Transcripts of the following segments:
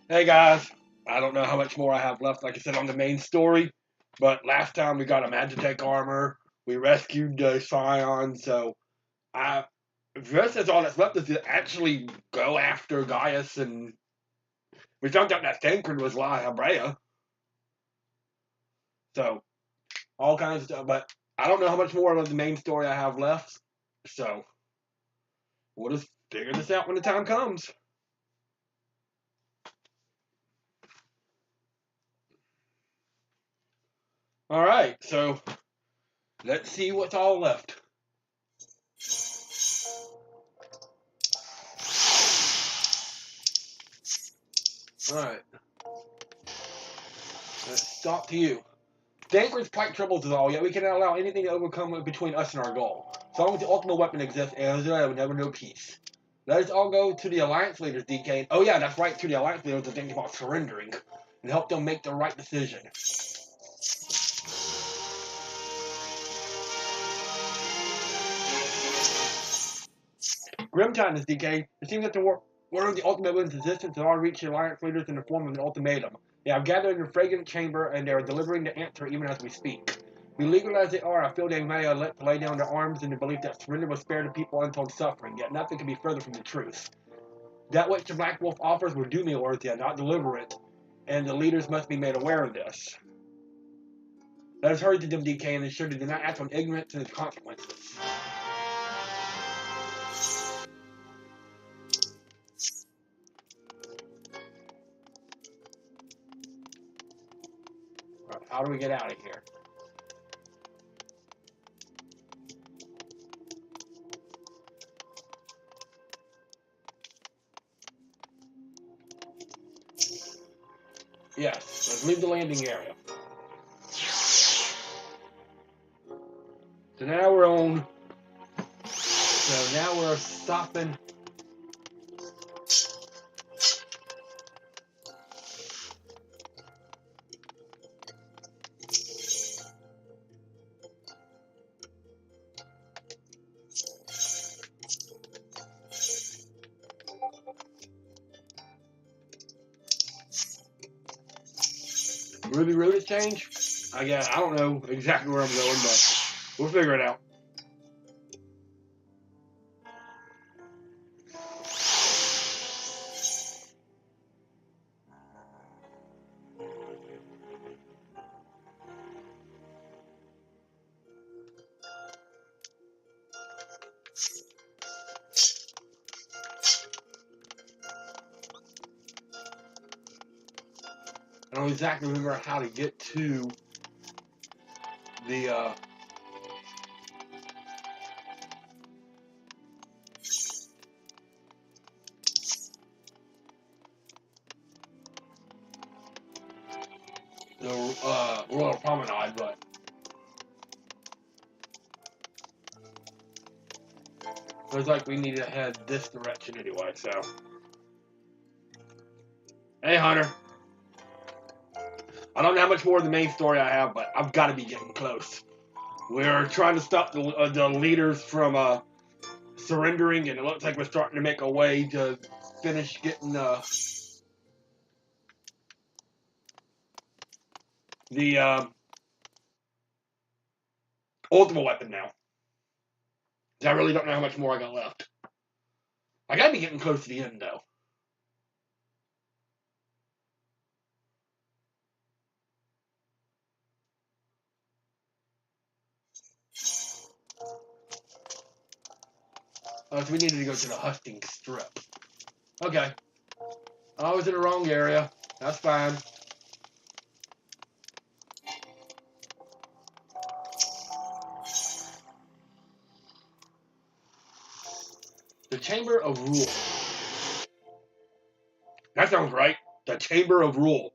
Hey guys, I don't know how much more I have left, like I said, on the main story, but last time we got a Magitech armor, we rescued the Scion, so I guess that's all that's left is to actually go after Gaius, and we found out that Thancred was Rhitahtyn, so all kinds of stuff, but I don't know how much more of the main story I have left, so we'll just figure this out when the time comes. Alright, so let's see what's all left. Alright. Let's talk to you. Thancred's quite troubled us all, yet we cannot allow anything to overcome between us and our goal. So long as the ultimate weapon exists, Arizona will never know peace. Let us all go to the Alliance leaders, DK. Oh yeah, that's right, to the Alliance leaders to think about surrendering, and help them make the right decision. Grimtime is DK. It seems that the word of the ultimate weapon's existence has already reached the Alliance leaders in the form of an ultimatum. They have gathered in the fragrant chamber, and they are delivering the answer even as we speak. Illegal as they are, I feel they may have lay down their arms in the belief that surrender will spare the people untold suffering, yet nothing can be further from the truth. That which the Black Wolf offers will do me worth, yet not deliver it, and the leaders must be made aware of this. Let us hurry to them, DK, and ensure they do not act on ignorance and its consequences. Right, how do we get out of here? Yes, let's leave the landing area. So now we're on. So now we're stopping. Ruby Root exchange? I guess I don't know exactly where I'm going, but we'll figure it out. I don't exactly remember how to get to the Royal Promenade, but looks like we need to head this direction anyway, so. Hey, Hunter. I don't know how much more of the main story I have, but I've got to be getting close. We're trying to stop the leaders from surrendering, and it looks like we're starting to make a way to finish getting the ultimate weapon now. I really don't know how much more I got left. I gotta be getting close to the end, though. Oh, so we needed to go to the Husting Strip. Okay. I was in the wrong area. That's fine. The Chamber of Rule. That sounds right. The Chamber of Rule.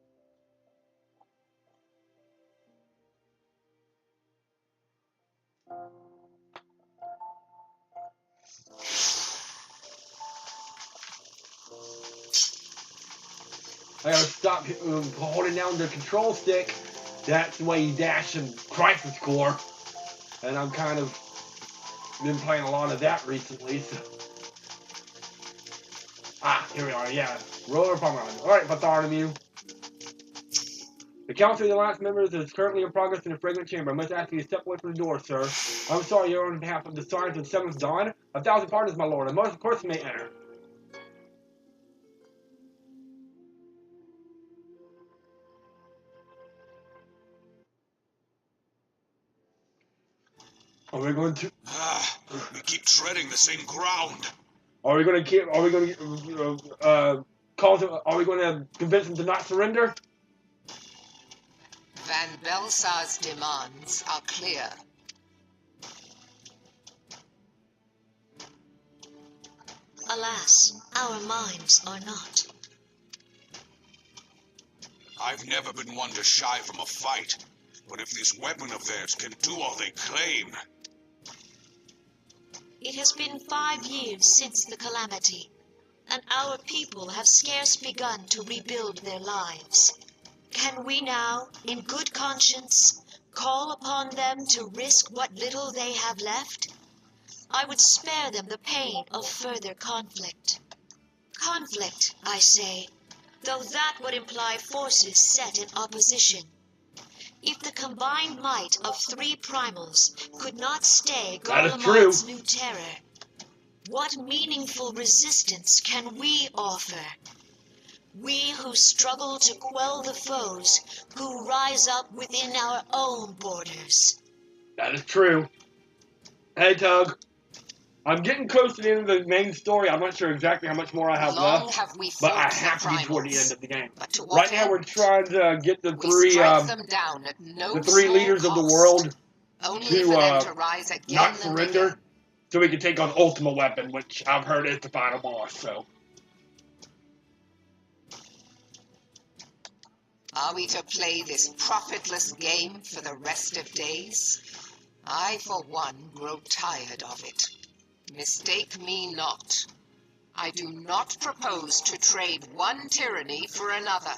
I gotta stop holding down the control stick. That's the way you dash in Crisis Core. And I'm kind of been playing a lot of that recently, so. Ah. Here we are, yeah. Roller Pomeranian. Alright, Bartholomew. The Council of the Alliance members is currently in progress in the Fragrant Chamber. I must ask you to step away from the door, sir. I'm sorry, you're on behalf of the Science of the Seventh Dawn. 1,000 pardons, my lord. A most person may enter. Are we going to... we keep treading the same ground. Are we going to convince them to not surrender? Van Belsar's demands are clear. Alas, our minds are not. I've never been one to shy from a fight, but if this weapon of theirs can do all they claim... It has been 5 years since the calamity, and our people have scarce begun to rebuild their lives. Can we now, in good conscience, call upon them to risk what little they have left? I would spare them the pain of further conflict. Conflict, I say, though that would imply forces set in opposition. If the combined might of 3 primals could not stay Garlemald's new terror, what meaningful resistance can we offer? We who struggle to quell the foes who rise up within our own borders. That is true. Hey, Tug. I'm getting close to the end of the main story. I'm not sure exactly how much more I have left, but I have to be toward the end of the game. Right now, we're trying to get the 3 leaders of the world to not surrender, so we can take on Ultimate Weapon, which I've heard is the final boss. So, are we to play this profitless game for the rest of days? I, for one, grow tired of it. Mistake me not. I do not propose to trade one tyranny for another.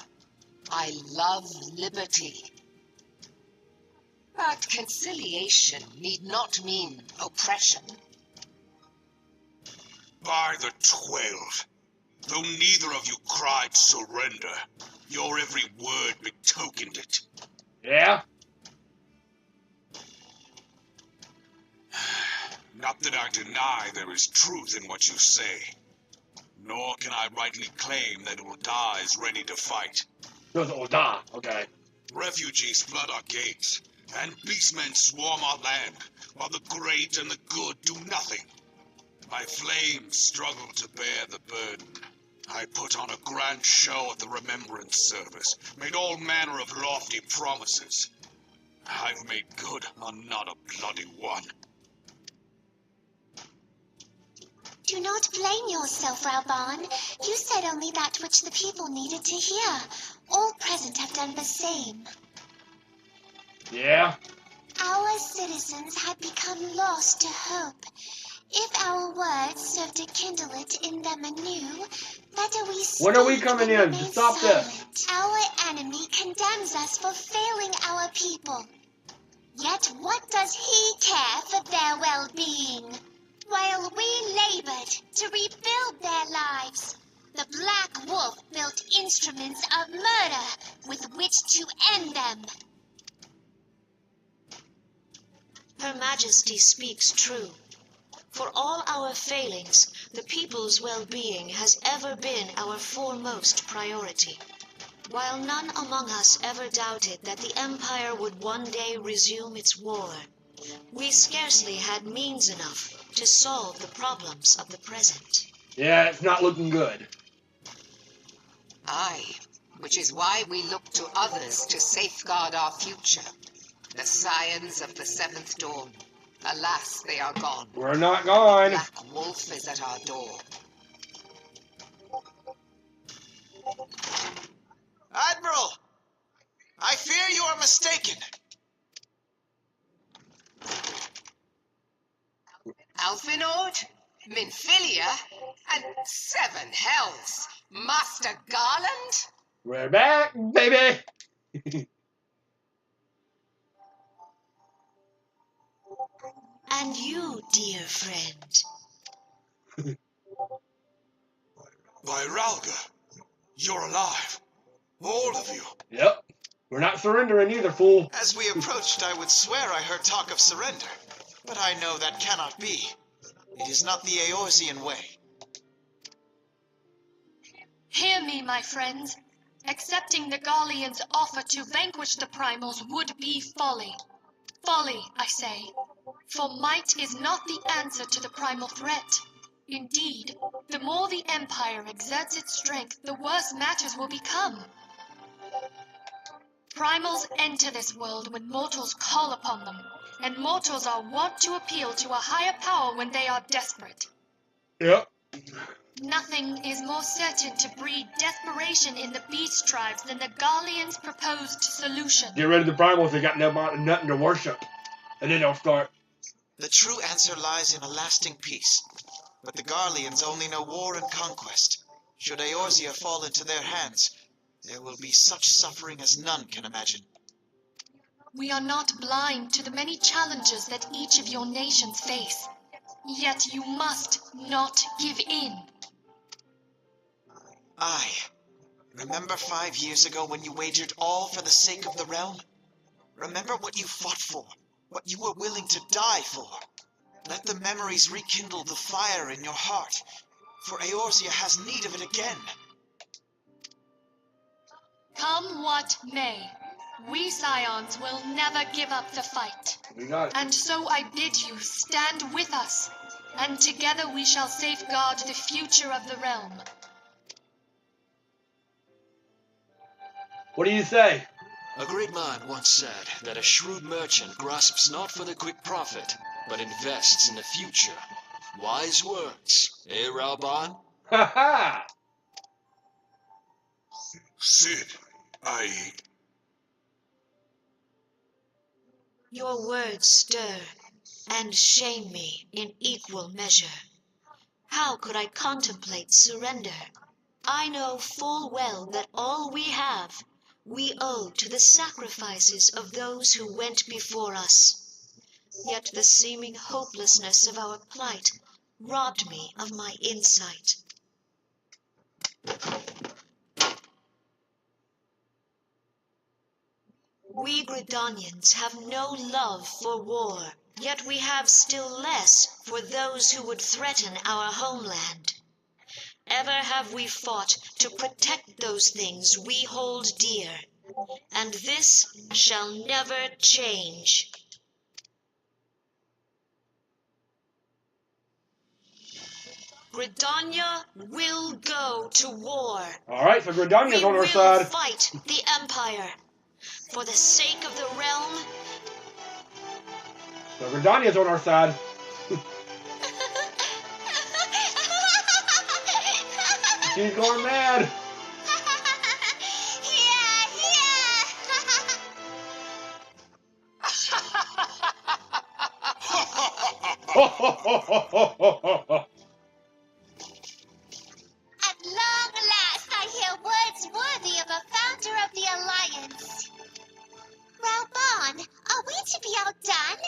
I love liberty. But conciliation need not mean oppression. By the 12, though neither of you cried surrender, your every word betokened it. yeah? Not that I deny there is truth in what you say, nor can I rightly claim that Ul'dah is ready to fight. There's Ul'dah, okay. Refugees flood our gates, and beastmen swarm our land, while the great and the good do nothing. My flames struggle to bear the burden. I put on a grand show at the Remembrance Service, made all manner of lofty promises. I've made good on not a bloody one. Do not blame yourself, Rauban. You said only that which the people needed to hear. All present have done the same. Yeah? Our citizens had become lost to hope. If our words serve to kindle it in them anew, better we speak. When are we coming in to stop silent. this? Our enemy condemns us for failing our people. Yet what does he care for their well-being? While we labored to rebuild their lives, the Black Wolf built instruments of murder with which to end them. Her Majesty speaks true. For all our failings, the people's well-being has ever been our foremost priority. While none among us ever doubted that the Empire would one day resume its war, we scarcely had means enough to solve the problems of the present. Yeah, it's not looking good. Aye, which is why we look to others to safeguard our future. The Scions of the Seventh Dawn. Alas, they are gone. We're not gone. Black Wolf is at our door. Admiral! I fear you are mistaken. Alfinord, Minfilia, and 7 hells. Master Garland? We're back, baby! And you, dear friend. By Ralga, you're alive. All of you. Yep. We're not surrendering either, fool. As we approached, I would swear I heard talk of surrender. But I know that cannot be. It is not the Eorzean way. Hear me, my friends. Accepting the Garleans' offer to vanquish the Primals would be folly. Folly, I say. For might is not the answer to the primal threat. Indeed, the more the Empire exerts its strength, the worse matters will become. Primals enter this world when mortals call upon them, and mortals are wont to appeal to a higher power when they are desperate. Yep. Nothing is more certain to breed desperation in the beast tribes than the Garleans' proposed solution. Get rid of the primals, they got nothing to worship. And then they'll start. The true answer lies in a lasting peace. But the Garleans only know war and conquest. Should Eorzea fall into their hands, there will be such suffering as none can imagine. We are not blind to the many challenges that each of your nations face. Yet you must not give in. Aye. Remember 5 years ago when you wagered all for the sake of the realm? Remember what you fought for, what you were willing to die for. Let the memories rekindle the fire in your heart, for Eorzea has need of it again. Come what may, we Scions will never give up the fight. We got it. And so I bid you stand with us, and together we shall safeguard the future of the realm. What do you say? A great man once said that a shrewd merchant grasps not for the quick profit, but invests in the future. Wise words, eh, Ralban? Ha ha! Sid, Your words stir and shame me in equal measure. How could I contemplate surrender? I know full well that all we have, we owe to the sacrifices of those who went before us. Yet the seeming hopelessness of our plight robbed me of my insight. We Gridanians have no love for war, yet we have still less for those who would threaten our homeland. Ever have we fought to protect those things we hold dear, and this shall never change. Gridania will go to war. All right, so Gridania's We on our will side. fight the Empire. For the sake of the realm, So Gridania's on our side. She's going mad. Ho, ho, ho, ho, ho, ho, ho. At long last, I hear words worthy of a founder of the Alliance. Ralban, are we to be outdone?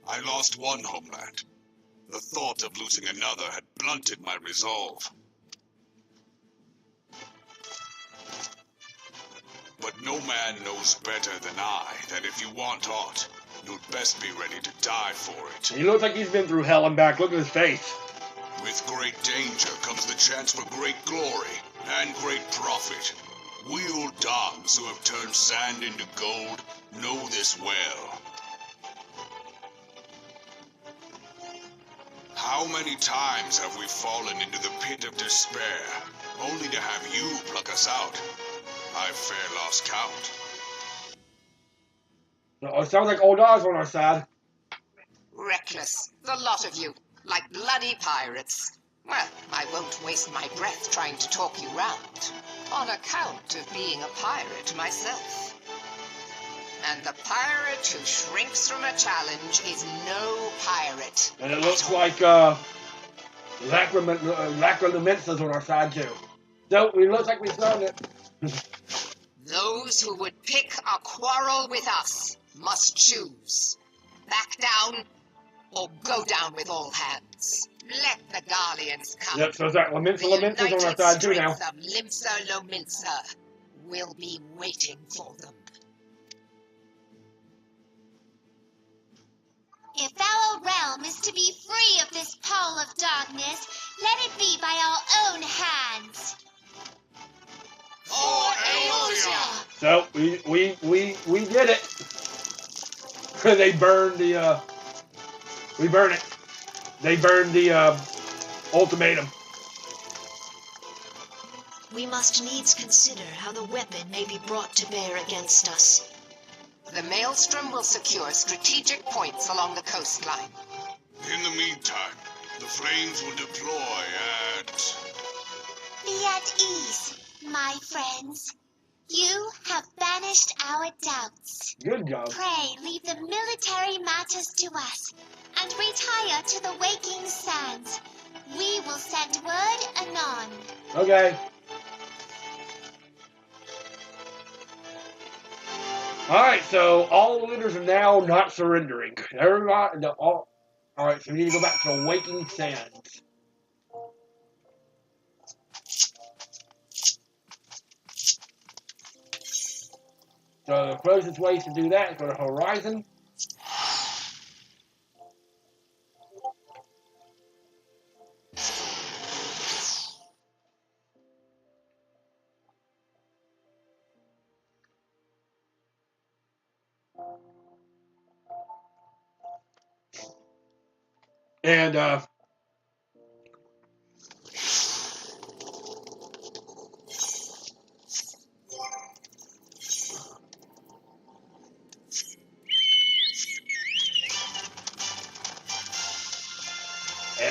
I lost one homeland. The thought of losing another had blunted my resolve. But no man knows better than I that if you want aught, you'd best be ready to die for it. He looks like he's been through hell and back. Look at his face. With great danger comes the chance for great glory and great profit. We old dogs who have turned sand into gold know this well. How many times have we fallen into the pit of despair, only to have you pluck us out? I've fair lost count. Oh, it sounds like old Oz on our side. Reckless, the lot of you, like bloody pirates. Well, I won't waste my breath trying to talk you round, on account of being a pirate myself. And the pirate who shrinks from a challenge is no pirate. And it looks like Lacrimenta's on our side too. So it looks like we found it. Those who would pick a quarrel with us must choose. Back down or go down with all hands. Let the Garleans come. Yep, so it's that Laminsa The Laminsa's on our united side too now. strength of Limsa Lominsa will be waiting for them. If our realm is to be free of this pall of darkness, let it be by our own hands. For Eorzea! So we did it. They burned the we burned it. They burned the ultimatum. We must needs consider how the weapon may be brought to bear against us. The Maelstrom will secure strategic points along the coastline. In the meantime, the flames will deploy at... Be at ease, my friends. You have banished our doubts. Good job. Pray leave the military matters to us, and retire to the waking sands. We will send word anon. Okay. Alright, so all the leaders are now not surrendering. Everybody, alright, so we need to go back to Waking Sands. So the closest way to do that is go to Horizon. And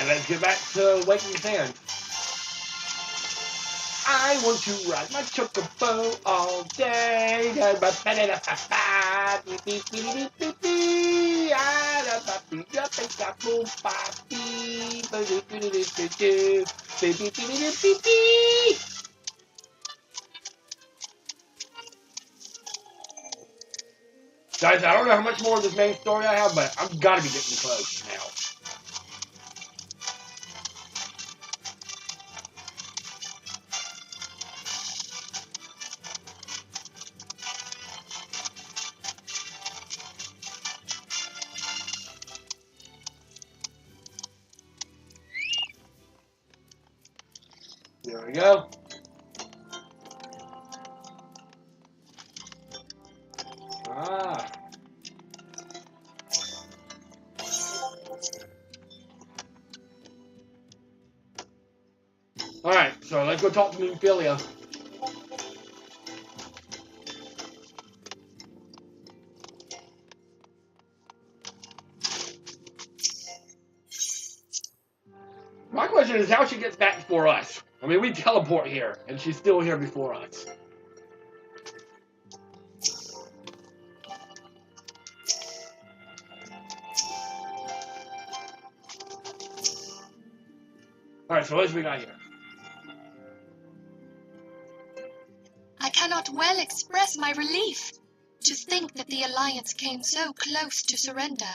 let's get back to Waking Sands. I want to ride my chocobo all day. Guys, I don't know how much more of this main story I have, but I've got to be getting close now. There we go. Ah. Alright, so let's go talk to Nymphilia. My question is how she gets back before us. I mean, we teleport here, and she's still here before us. Alright, so what do we got here? I cannot well express my relief to think that the Alliance came so close to surrender.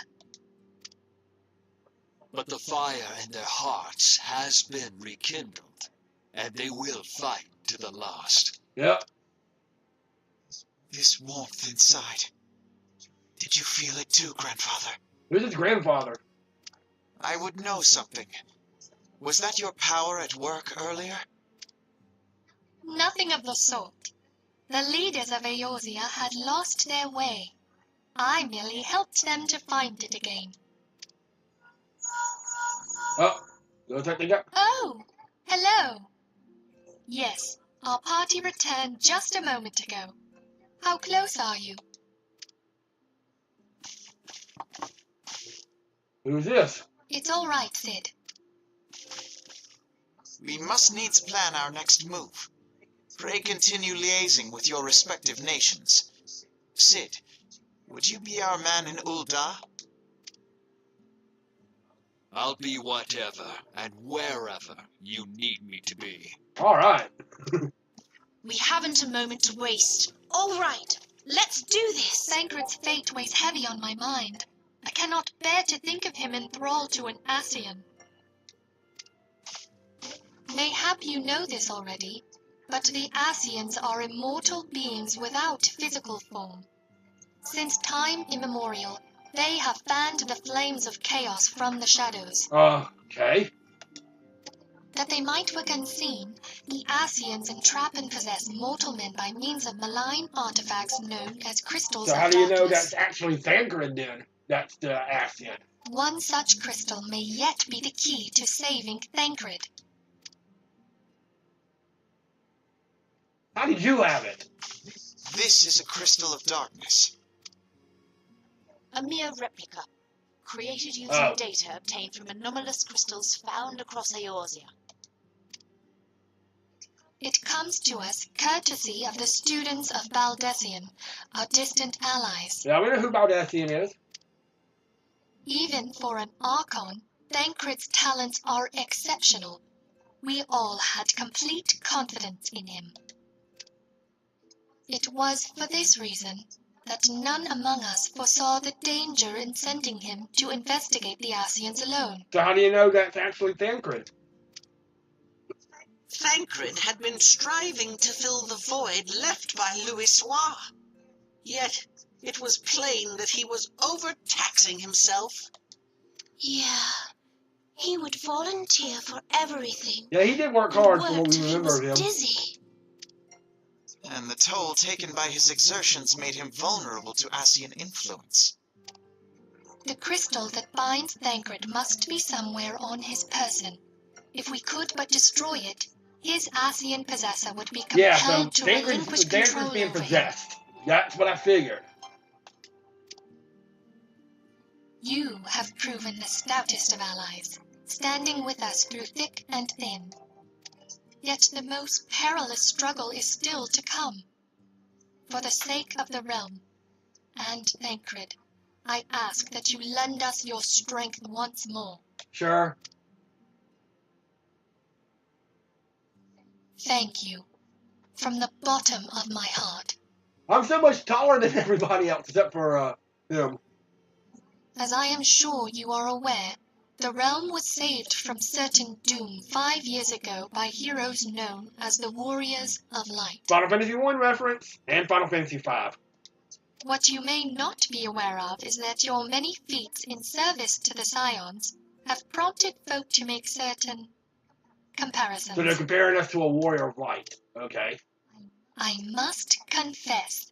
But the fire in their hearts has been rekindled, and they will fight to the last. Yep. This warmth inside. Did you feel it too, Grandfather? Who's his grandfather? I would know something. Was that your power at work earlier? Nothing of the sort. The leaders of Eorzea had lost their way. I merely helped them to find it again. Oh, looks like they got... Oh, hello. Yes, our party returned just a moment ago. How close are you? Who's this? It's all right, Sid. We must needs plan our next move. Pray continue liaising with your respective nations. Sid, would you be our man in Ul'dah? I'll be whatever and wherever you need me to be. Alright. We haven't a moment to waste. All right, let's do this. Thancred's fate weighs heavy on my mind. I cannot bear to think of him in thrall to an Ascian. Mayhap you know this already, but the Ascians are immortal beings without physical form. Since time immemorial, they have fanned the flames of chaos from the shadows. Okay. That they might work unseen, the Ascians entrap and possess mortal men by means of malign artifacts known as crystals So of how do you know darkness. that's actually Thancred then? That's the Ascian. One such crystal may yet be the key to saving Thancred. How did you have it? This is a crystal of darkness. A mere replica, created using Oh. data obtained from anomalous crystals found across Eorzea. It comes to us courtesy of the students of Baldessian, our distant allies. Yeah, we know who Baldessian is. Even for an Archon, Thancred's talents are exceptional. We all had complete confidence in him. It was for this reason that none among us foresaw the danger in sending him to investigate the Ascians alone. So how do you know that's actually Thancred? Thancred had been striving to fill the void left by Louisoix. Yet it was plain that he was overtaxing himself. Yeah, he would volunteer for everything. Yeah, he did work And hard for what worked we till he remember was of him. dizzy. And the toll taken by his exertions made him vulnerable to Ascian influence. The crystal that binds Thancred must be somewhere on his person. If we could but destroy it, his Ascian possessor would be Yeah, so compelled to relinquish Thancred's control being over him. possessed. That's what I figured. You have proven the stoutest of allies, standing with us through thick and thin. Yet the most perilous struggle is still to come. For the sake of the realm, and Thancred, I ask that you lend us your strength once more. Sure. Thank you, from the bottom of my heart. I'm so much taller than everybody else except for him. As I am sure you are aware, the realm was saved from certain doom 5 years ago by heroes known as the Warriors of Light. Final Fantasy I reference and Final Fantasy V. What you may not be aware of is that your many feats in service to the Scions have prompted folk to make certain comparisons. So they're comparing us to a Warrior of Light. Okay. I must confess,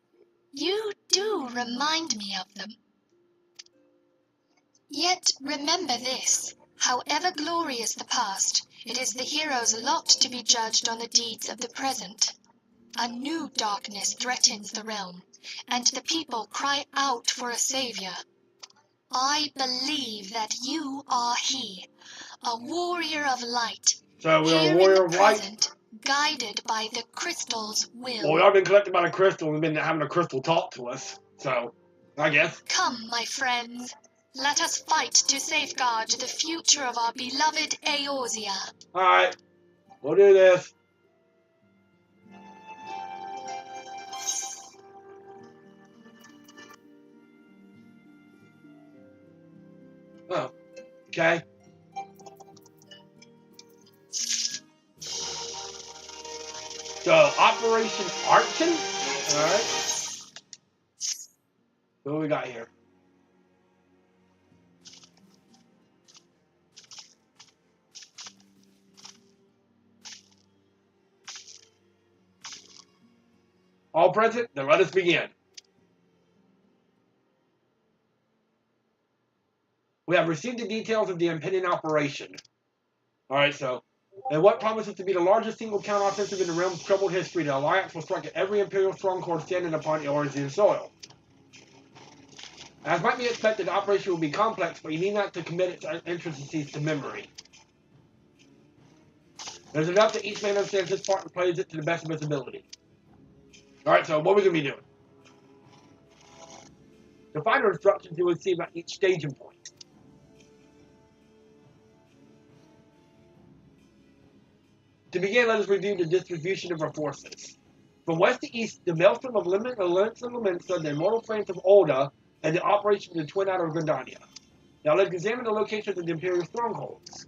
you do remind me of them. Yet remember this, however glorious the past, it is the hero's lot to be judged on the deeds of the present. A new darkness threatens the realm, and the people cry out for a savior. I believe that you are he, a warrior of light, So we're here a Warrior in of the Light. present, guided by the crystal's will. Well, we all been collected by the crystal and been having a crystal talk to us. So, I guess. Come, my friends, let us fight to safeguard the future of our beloved Eorzea. Alright. We'll do this. Oh. Okay. So, Operation Archon? Alright. What do we got here? All present? Then let us begin. We have received the details of the impending operation. Alright, so, in what promises to be the largest single counteroffensive in the realm's troubled history, the Alliance will strike at every Imperial stronghold standing upon Eorzean soil. As might be expected, the operation will be complex, but you need not to commit its intricacies to memory. There's enough that each man understands his part and plays it to the best of his ability. Alright, so what are we going to be doing? Define our instructions you will see about each staging point. To begin, let us review the distribution of our forces. From west to east, the maelstrom of Limit, Alliance, and Laminsa, the immortal flames of Olda, and the operation of the Twin Outer Gridania. Now let's examine the locations of the Imperial strongholds.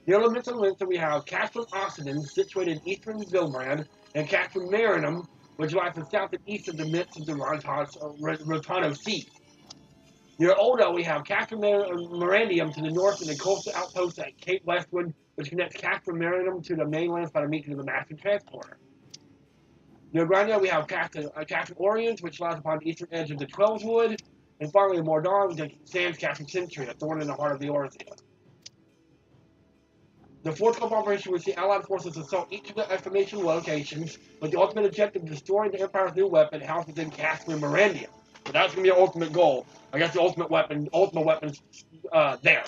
The elemental length that we have Castrum Occident, situated in eastern Vilbrand, and Castrum Marinum, which lies to south and east of the midst of the Rhitahtyn Sea. Near Olda, we have Castrum Marandium to the north and the coastal outpost at Cape Westwood, which connects Castrum Marinum to the mainland by the meeting of the Master Transporter. Near Grania, we have Castrum Orient, which lies upon the eastern edge of the Twelveswood, and finally Mordaunt, the Sands Castrum Sentry, a thorn in the heart of the Orthia. The fourth scope operation will see Allied forces assault each of the exclamation locations with the ultimate objective of destroying the Empire's new weapon housed within Castrum Marandium. So that's going to be our ultimate goal. I guess the ultimate weapon's there.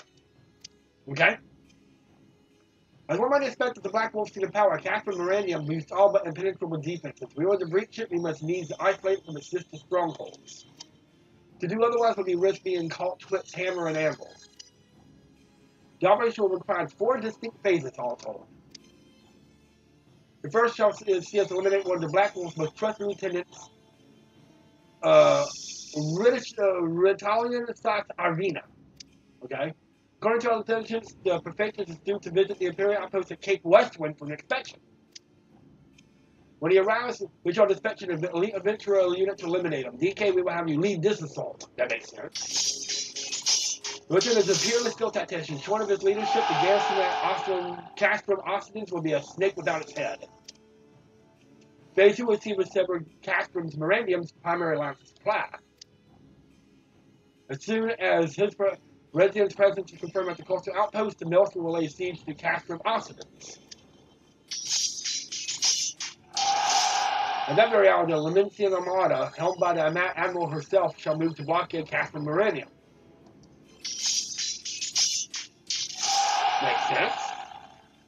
Okay? As one might expect that the Black Wolf Seat of Power, Castrum Marandium boosts all but impenetrable defenses. If we want to breach it, we must needs isolate it from its sister strongholds. To do otherwise would be risk being caught Twit's hammer and anvil. The operation will require 4 distinct phases all told. The first shall see us eliminate one of the Black Wolf's most trusted lieutenants, Rhitahtyn Arvina. Okay? According to our intelligence, the Perfectus is due to visit the Imperial outpost at Cape Westwind for an inspection. When he arrives, we shall dispatch an elite adventurer unit to eliminate him. DK, we will have you lead this assault. That makes sense. Lieutenant is a peerless skill tactician. Short of his leadership, the garrison at Castrum Occident will be a snake without its head. Phase 2 will see with severed Castrum's Marandium's primary line of supply. As soon as his resident's presence is confirmed at the coastal outpost, the Maelstrom will lay siege to Castrum Occident. At that very hour, the Lamentian Armada, helmed by the Admiral herself, shall move to blockade Castrum Marandium. Makes sense.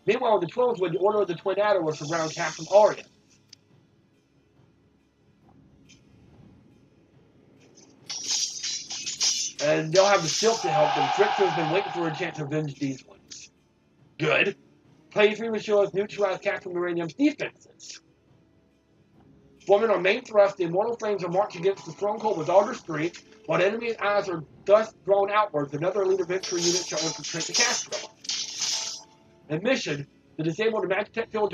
Meanwhile, the 12s, with the Order of the Twin Adder, will surround Castrum Orient. And they'll have the Silk to help them. Fritzer's been waiting for a chance to avenge these ones. Good. Play 3 will show us neutralize Castrum Marandium's defenses. Forming our main thrust, the Immortal Flames will march against the stronghold with all their strength, while the enemy's eyes are thus drawn outwards. Another elite adventurer unit shall infiltrate the Castrum. In mission, to disable the Magitech field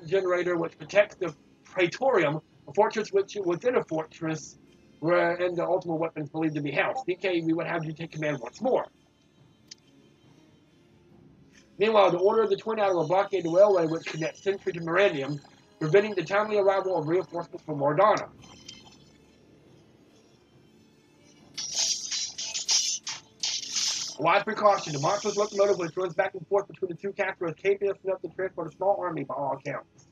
generator which protects the Praetorium, a fortress which within a fortress wherein the ultimate weapon is believed to be housed. DK, we would have you take command once more. Meanwhile, the Order of the Twin Adder will blockade the railway which connects Sentry to Marandium, preventing the timely arrival of reinforcements from Mordana. A wise precaution, the monstrous locomotive which runs back and forth between the two castles is capable enough to transport a small army by all accounts.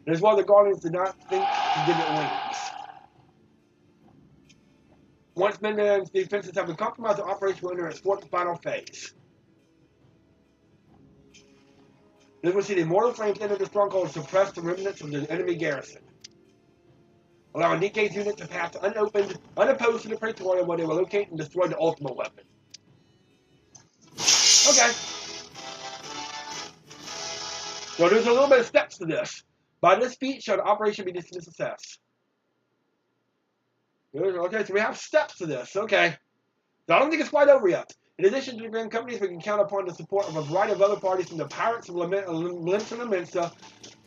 And as well, the Guardians did not think to give it wings. Once Mendel's defenses have been compromised, the operation will enter its fourth and final phase. This will see the Immortal Flames enter the stronghold and suppress the remnants of the enemy garrison, allowing DK's unit to pass unopposed to the Praetorium where they will locate and destroy the ultimate weapon. Okay. So there's a little bit of steps to this. By this feat shall the operation be dismissed a success. Okay, so we have steps to this. Okay. So I don't think it's quite over yet. In addition to the Grand Companies, we can count upon the support of a variety of other parties, from the Pirates of Limsa and Mensa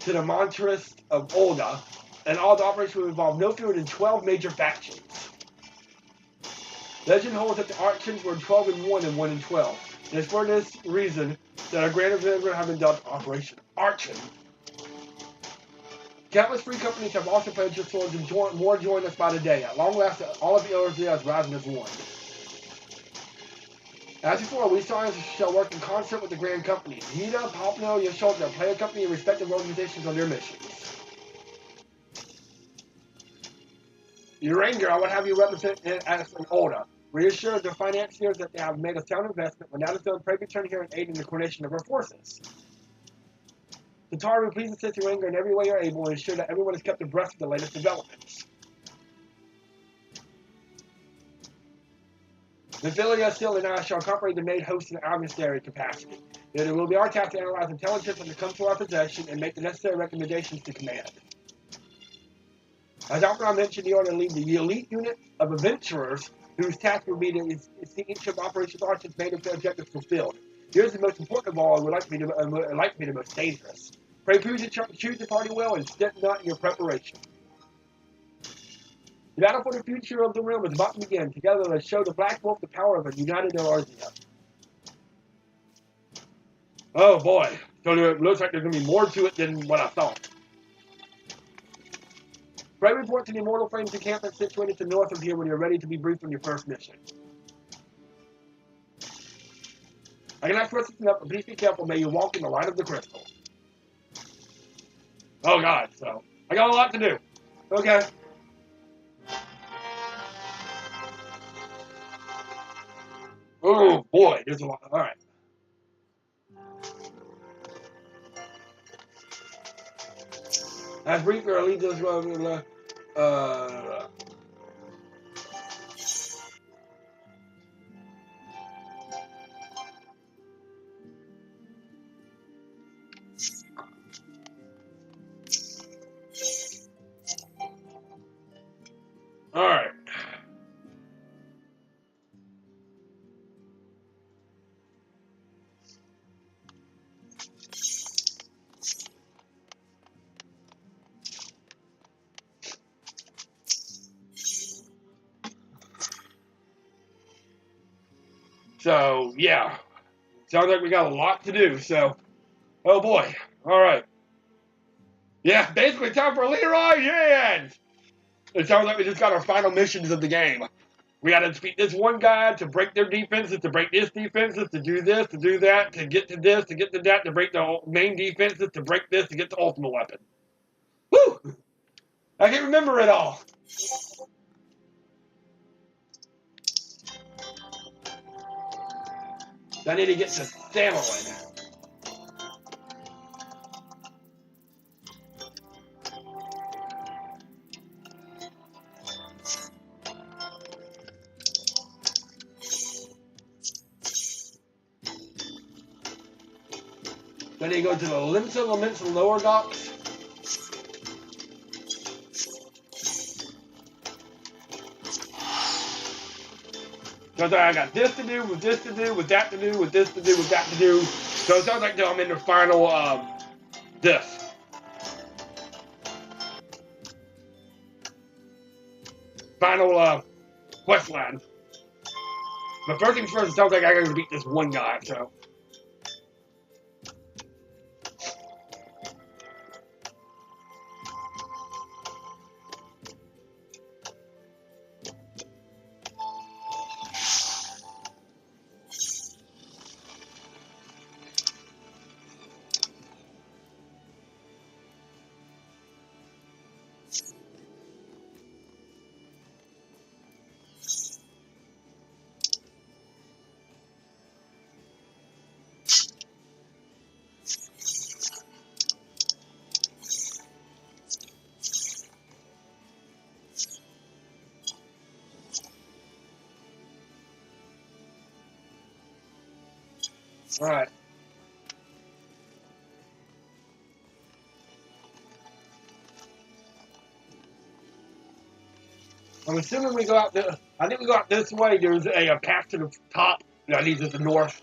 to the Montress of Olda, and all the operations will involve no fewer than 12 major factions. Legend holds that the Archons were 12-1 and 1-12. And it's for this reason that our Grand Adventure have been dubbed Operation Archon. Countless free companies have also pledged their swords and more join us by the day. At long last, all of the others is rising as one. As before, we Science shall work in concert with the Grand Companies. Hida, Popno, Yasholta play a company in respective organizations on their missions. Uranger, I would have you represent as an Olda. Reassure the financiers that they have made a sound investment. When that is done, pray return here and aid in the coordination of our forces. Tataru, please assist Uranger in every way you're able and ensure that everyone is kept abreast of the latest developments. Nephilia, Seal, and I shall accompany the maid host in our ministerial capacity. It will be our task to analyze intelligence that comes to our possession and make the necessary recommendations to command. As Arvina mentioned, the order to lead the elite unit of adventurers whose task will be to see each of Operation Archon's main objectives fulfilled. Here's the most important of all, and would like to be the most dangerous. Pray choose the party well and step not in your preparation. The battle for the future of the realm is about to begin. Together, let's show the Black Wolf the power of a united Arvina. Oh boy, so it looks like there's going to be more to it than what I thought. Pray report to the Immortal Flames encampment situated to the north of here when you're ready to be briefed on your first mission. I cannot stress this enough, but please be careful. May you walk in the light of the crystal. Oh god, so I got a lot to do. Okay. Oh boy, there's a lot. All right. As briefly, our lead does all right. So, yeah. Sounds like we got a lot to do, so. Oh boy. Alright. Yeah, basically time for Leroy Jenkins! It sounds like we just got our final missions of the game. We gotta defeat this one guy to break their defenses, to break this defenses, to do this, to do that, to get to this, to get to that, to break the main defenses, to break this, to get the ultimate weapon. Woo! I can't remember it all. I need to get to Samoan. Then you go to the Laments and Lower Docks. So I got this to do, with this to do, with that to do, with this to do, with that to do. So it sounds like I'm in the final, this. Final, quest line. But first things first, it sounds like I gotta beat this one guy, so. Alright. I'm assuming we go out there. I think we go out this way. There's a path to the top that leads us to the north.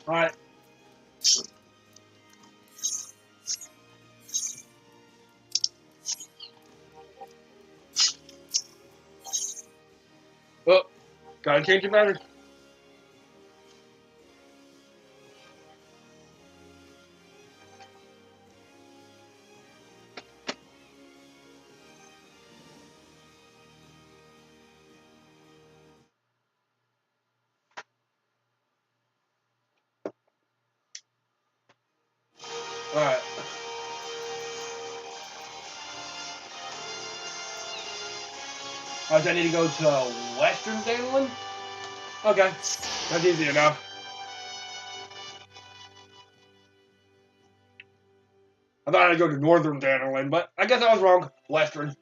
Alright. Oh, gotta change the battery. Alright. Oh, so I need to go to Western Danelin? Okay, that's easy enough. I thought I'd go to Northern Danelin, but I guess I was wrong. Western.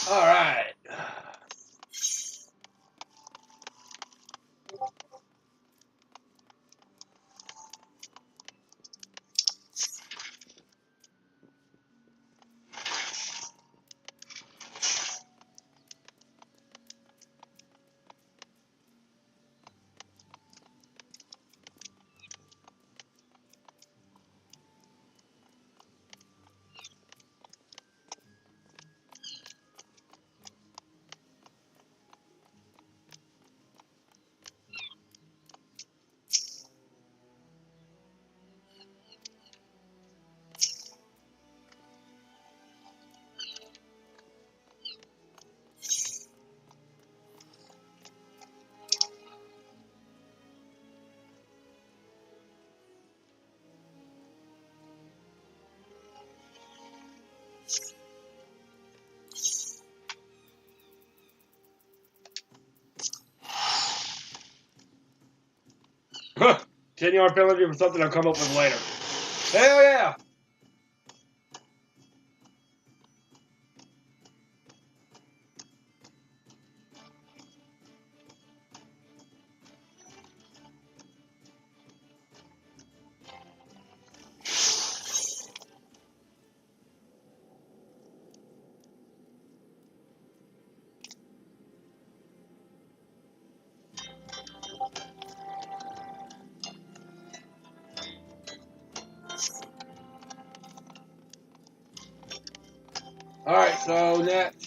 Alright. Huh. 10-yard penalty for something I'll come up with later. Hell yeah! Alright, so next.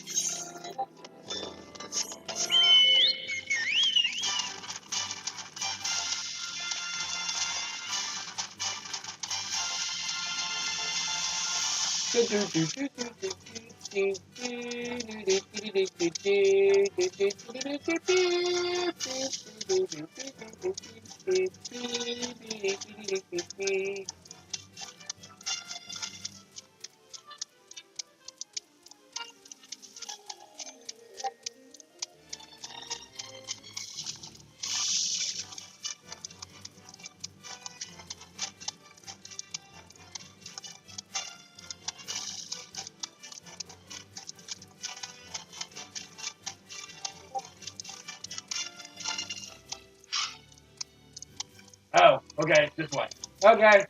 Oh, okay, this way. Okay.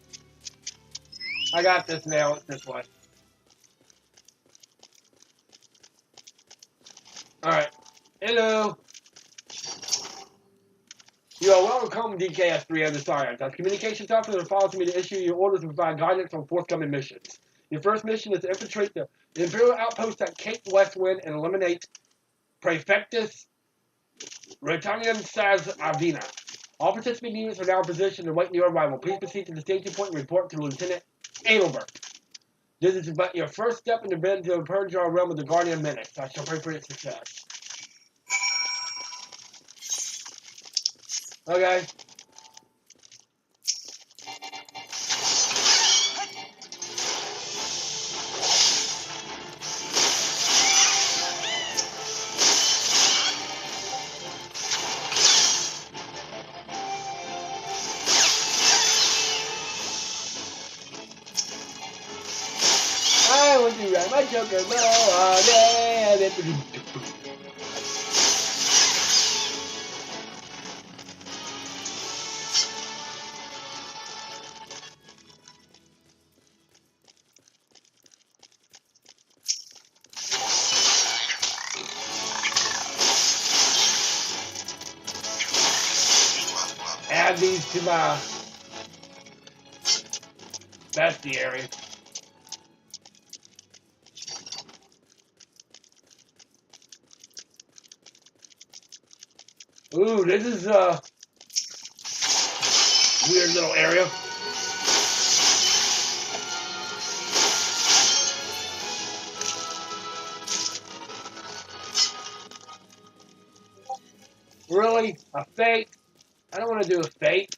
I got this now, it's this way. Alright. Hello. You are welcome, DKS-3 of the Science. As communications officer, it follows me to issue your orders and provide guidance on forthcoming missions. Your first mission is to infiltrate the Imperial outpost at Cape Westwind and eliminate Prefectus Rhitahtyn says Arvina. All participating units are now in position to wait your arrival. Please proceed to the staging point and report to Lieutenant Adelbert. This is but your first step in the bid to purge our realm of the Guardian Menace. I shall pray for its success. Okay. I want to ride my Joker all day. Add these to my bestiary. Ooh, this is a weird little area. Really? A fate? I don't want to do a fate.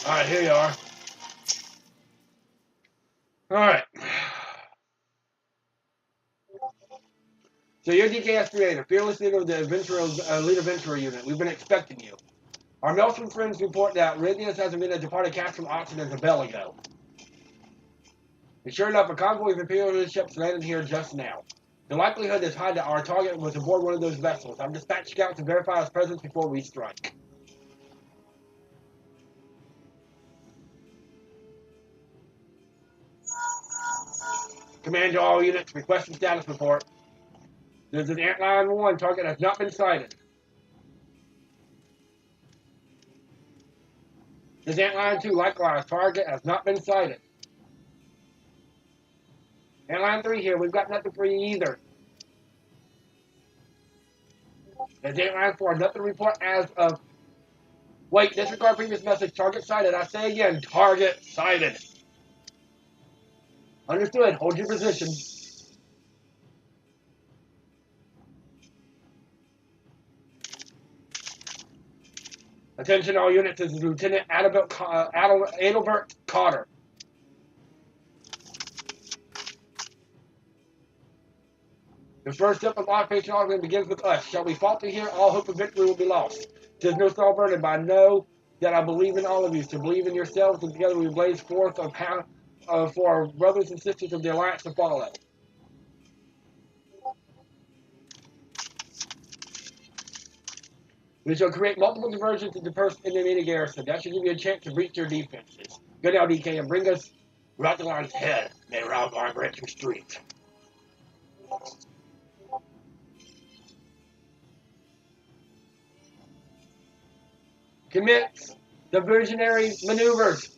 Alright, here you are. Alright. So you're DKS Creator, fearless leader of the lead adventurer unit. We've been expecting you. Our Maelstrom friends report that Rhitahtyn has been a departed cast from Archon a bell ago. And sure enough, a convoy of Imperial ships landed here just now. The likelihood is high that our target was aboard one of those vessels. I've dispatched scouts to verify his presence before we strike. Command to all units, requesting status report. This is Antline 1, target has not been sighted. This is Antline 2, likewise, target has not been sighted. Antline 3 here, we've got nothing for you either. This is Antline 4, nothing to report as of... Wait, disregard previous message, target sighted. I say again, target sighted. Understood, hold your position. Attention all units, this is Lieutenant Adalbert Carter. The first step of Operation Archon begins with us. Shall we falter here, all hope of victory will be lost. Tis no small burden, but I know that I believe in all of you. So believe in yourselves, and together we blaze forth for our brothers and sisters of the Alliance to follow. We shall create multiple diversions into the enemy garrison. That should give you a chance to breach your defenses. Go now, DK, and bring us Rhitahtyn's head. May round our branch retreat. Commit diversionary maneuvers.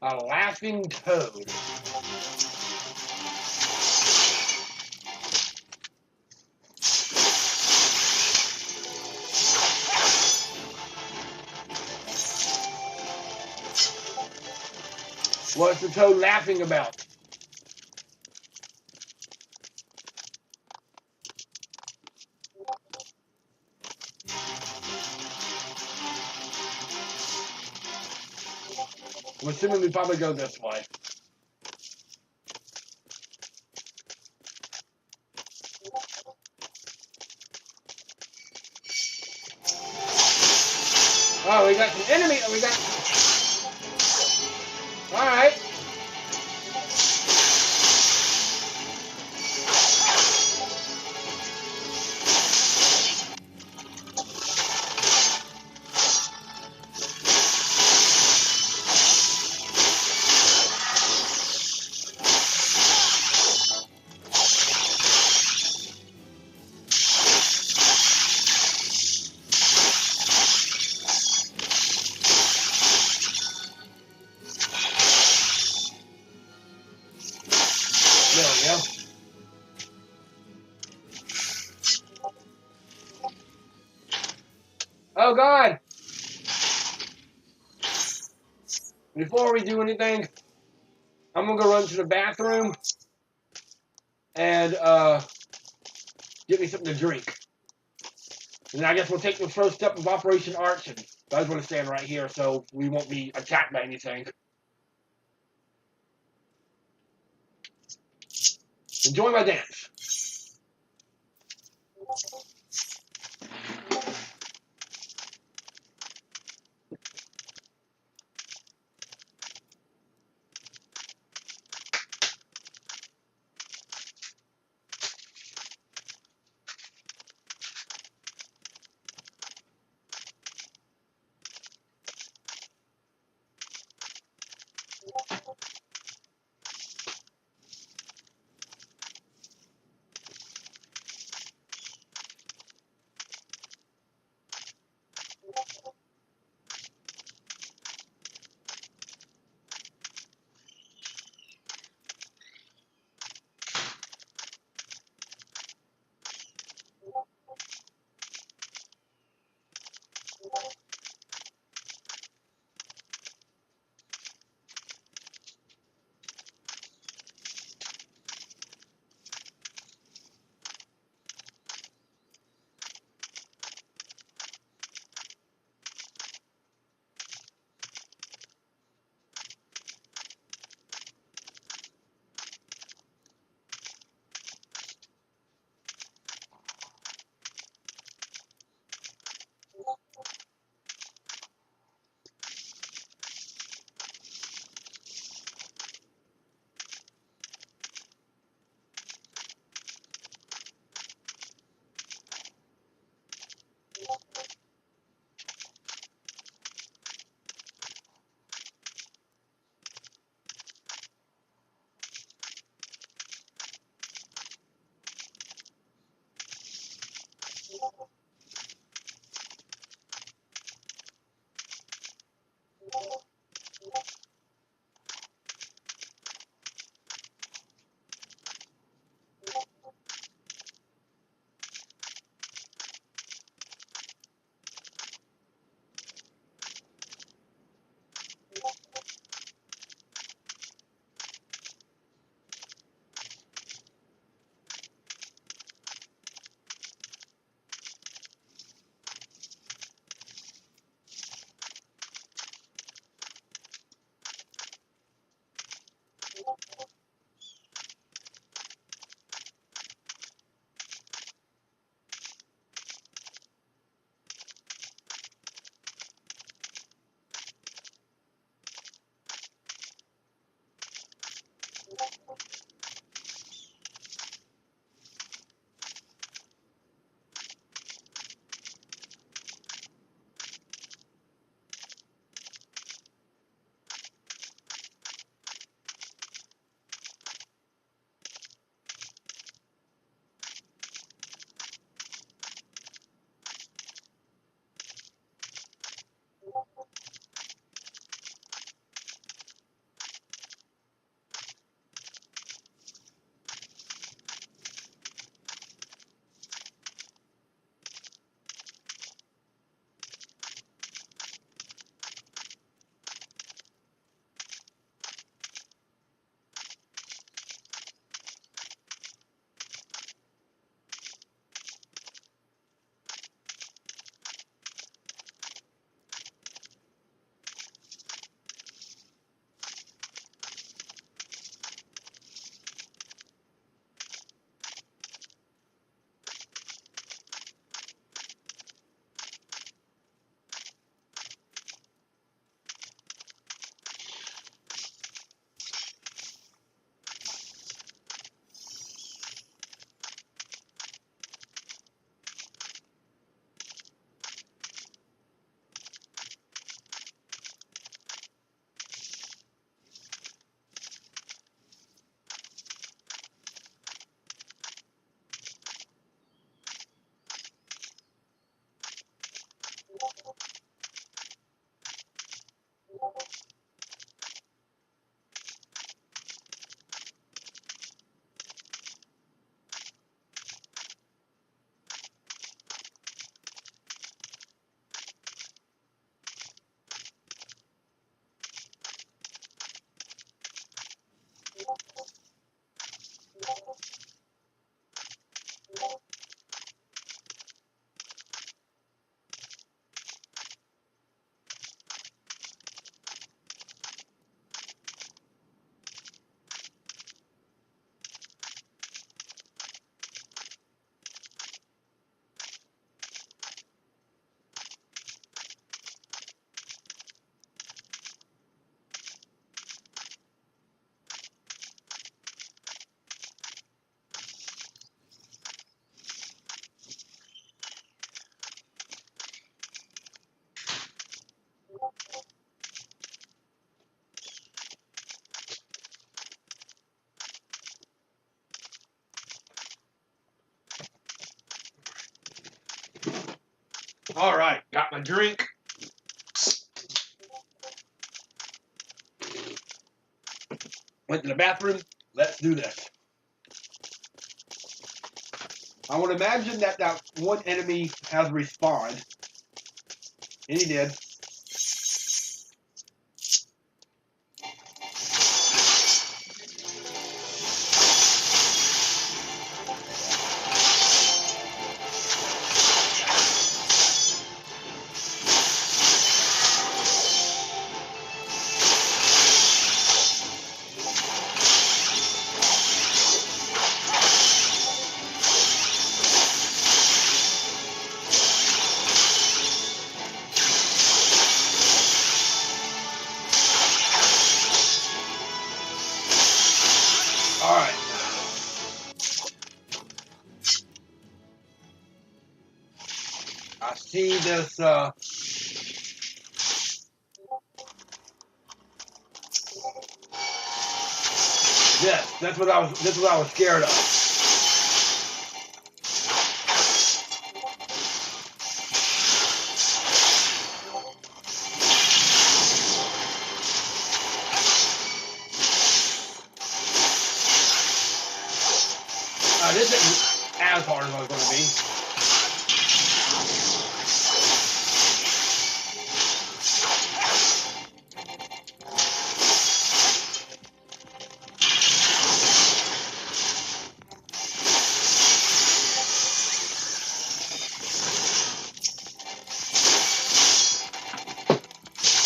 A laughing toad. What's the toad laughing about? I'm assuming we probably go this way. Oh, we got some enemy. We got. All right. There we go. Oh God! Before we do anything, I'm gonna go run to the bathroom and get me something to drink. And I guess we'll take the first step of Operation Archon. I just want to stand right here so we won't be attacked by anything. Enjoy my dance. All right, got my drink. Went to the bathroom. Let's do this. I would imagine that one enemy has respawned. And he did. Alright. I see this, yes, that's what I was scared of. This isn't as hard as I was going to be.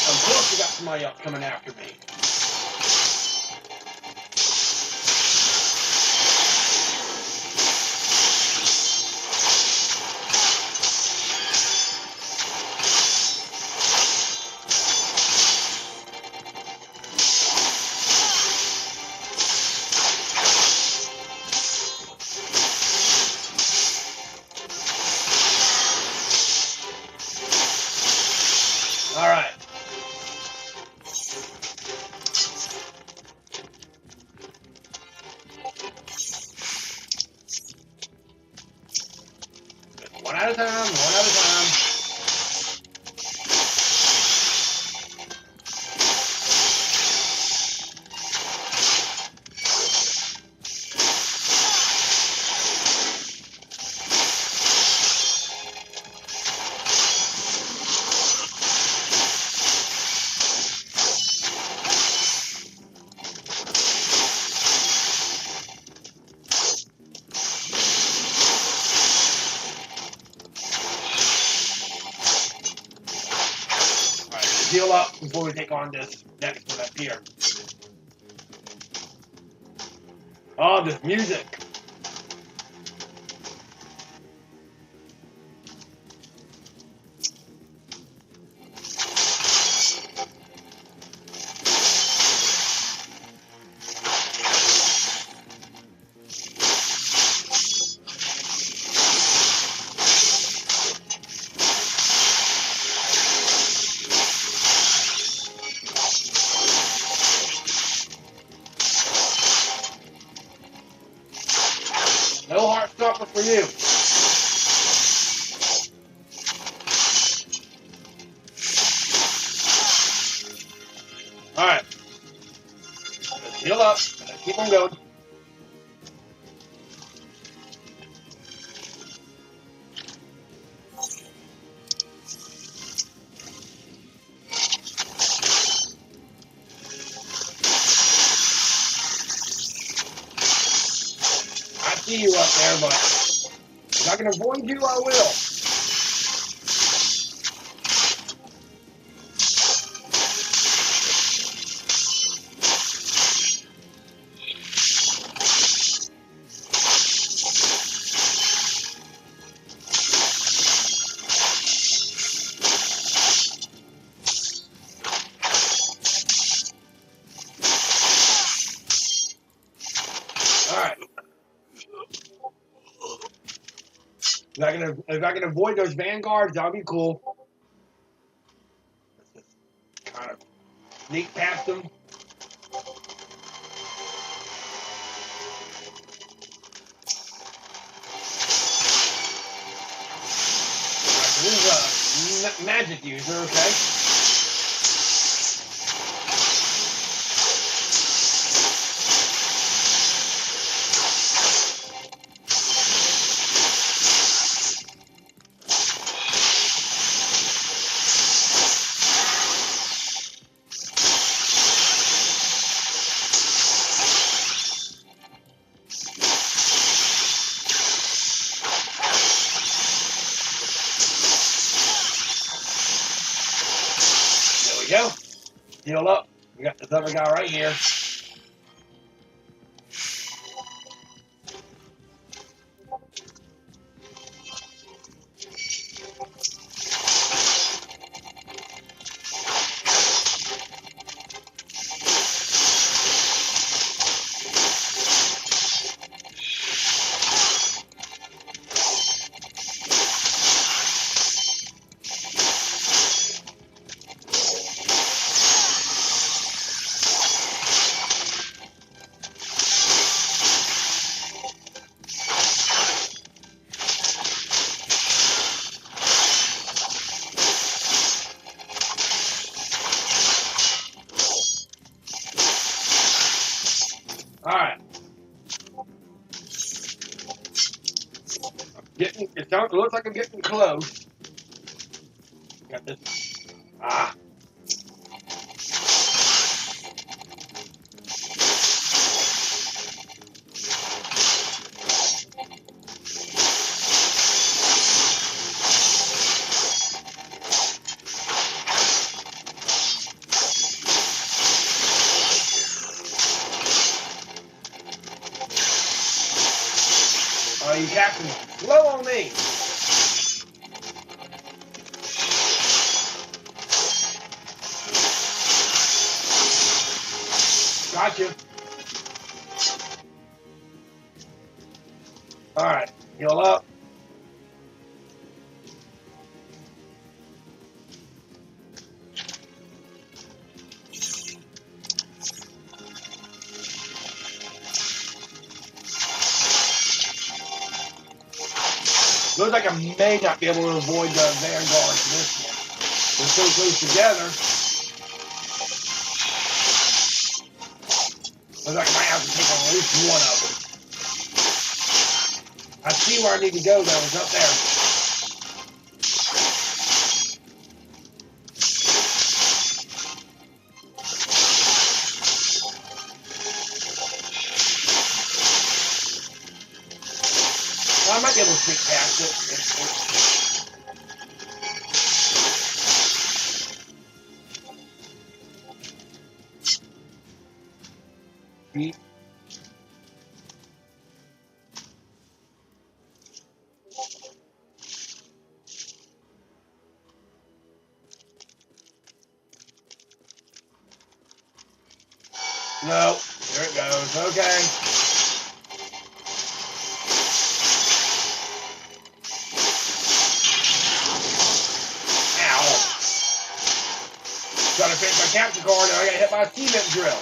Of course you got somebody else coming after me. Alright. One at a time, one at a time. Heal up before we take on this next one up here. Oh, this music. No heart stopper for you. Alright. Let's heal up. Let's keep on going. I see you up there, but if I can avoid you, I will. Alright. If I can avoid those vanguards, that'll be cool. Let's just kind of sneak past them. Alright, so this is a magic user, okay? There we go. Heal up. We got this other guy right here. It looks like I'm getting close. Got this. Ah. You captain, slow on me. Gotcha. Alright, heal up. Looks like I may not be able to avoid the Vanguard for this one. They're so close together. Looks like I might have to take on at least one of them. I see where I need to go though, it's up there. Well, I might be able to sneak past it. Beep. No, there it goes. Okay. Ow. Trying to finish my capture card and I got hit by a cement drill.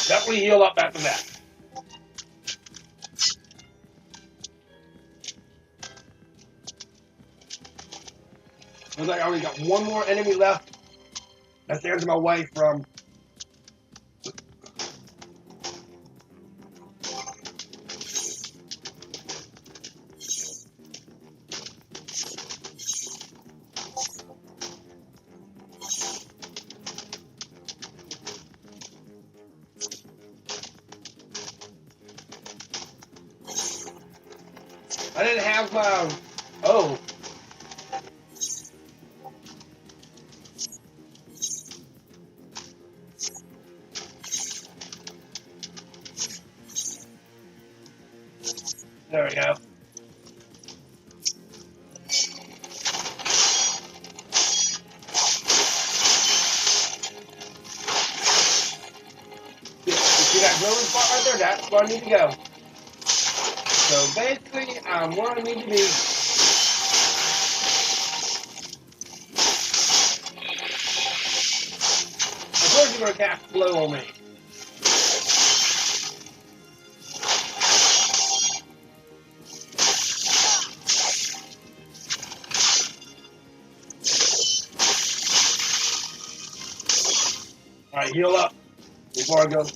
Definitely heal up after that. Looks like I only got one more enemy left. That stands in my way from. I didn't have my. Oh. There we go. See that glowing spot right there? That's where I need to go. So basically, I'm where I need to be. Of course you're going to cast blow on me. Alright, heal up before I go.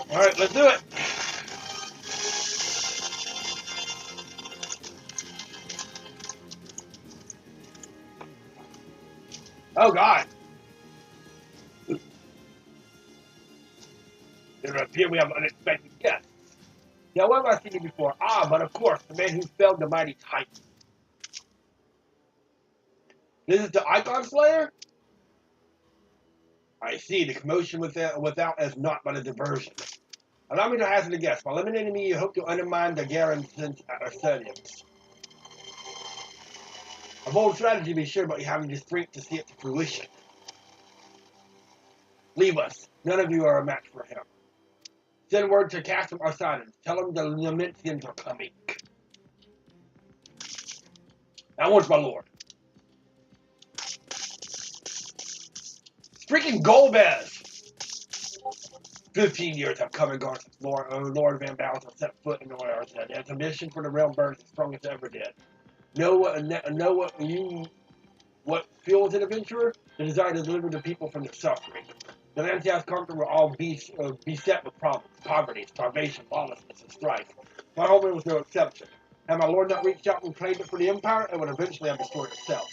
Alright, let's do it. Oh God! It would appear we have unexpected guests. Now, where have I seen you before? Ah, but of course, the man who felled the mighty Titan. This is the Icon Slayer? I see. The commotion without is not but a diversion. Allow me to hazard a guess. By eliminating me, you hope to undermine the garrison's assertions. A bold strategy, be sure, but you having the strength to see it to fruition. Leave us. None of you are a match for him. Send word to Castle Arsadin. Tell him the Lamentians are coming. Now, once, my lord. Freaking Golbez! 15 years have come and gone since Lord Van Balthor set foot in Arsadin. His ambition for the realm burns as strong as it ever did. Know what fuels an adventurer? The desire to deliver the people from the suffering. The Lantias conquered were all beset with problems, poverty, starvation, lawlessness, and strife. My homeland was no exception. Had my lord not reached out and claimed it for the empire, it would eventually have destroyed itself.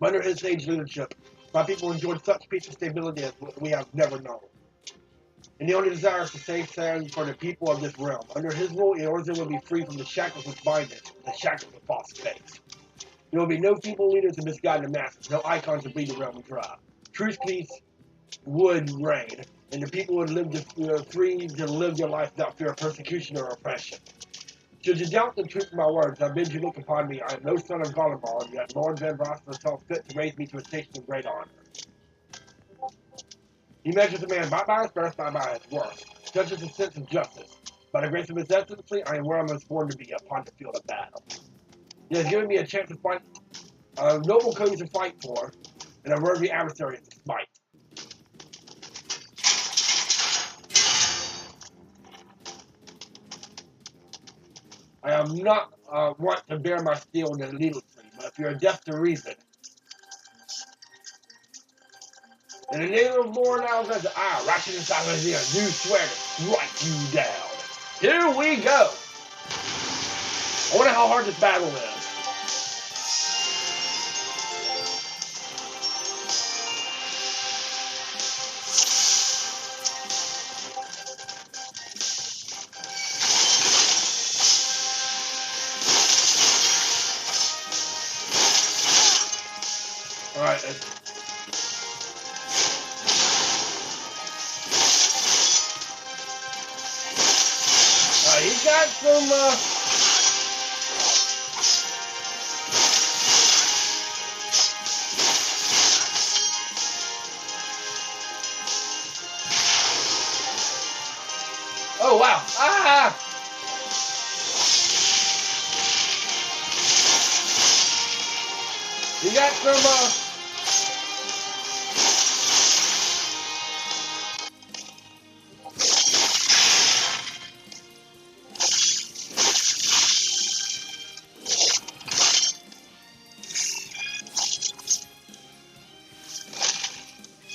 Under his sage leadership, my people enjoyed such peace and stability as we have never known. And the only desire is to save sand for the people of this realm. Under his rule, Eorzea will be free from the shackles which bind it, the shackles of false faith. There will be no feeble leaders to misguide the masses, no icons to bleed the realm dry. Truth, peace would reign, and the people would live free to live their life without fear of persecution or oppression. Should you doubt the truth of my words, I bid you look upon me. I am no son of Gollumar, yet Lord Van Balthor saw fit to raise me to a station of great honor. He measures a man not by his birth, not by his worth. Such is his sense of justice. By the grace of his excellency, I am where I was born to be, upon the field of battle. He has given me a chance to fight, a noble cause to fight for, and a worthy adversary to smite. I am not want to bear my steel needlessly, but if you're deaf to reason, in the name of Lord Alexander, I, righteousness Alexander, do swear to strike you down. Here we go. I wonder how hard this battle is. Alright, he's got some, oh, wow. Ah! You got some,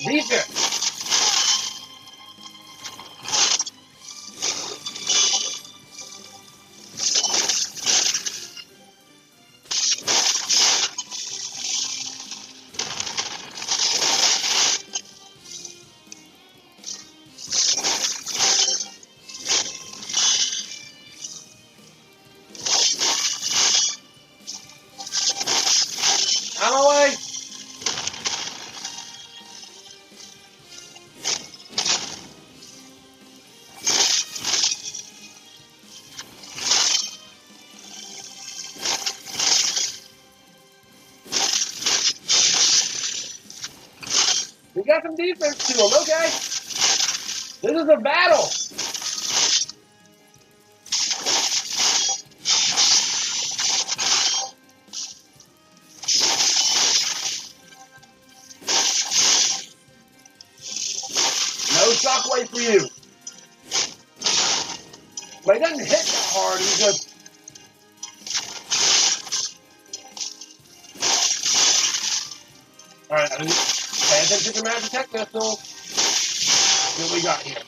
defense. Out of the way. We got some defense to him, okay? This is a battle. No shockwave for you. But he doesn't hit that hard, he just... Alright, pay attention to magic tech missile. What we got here?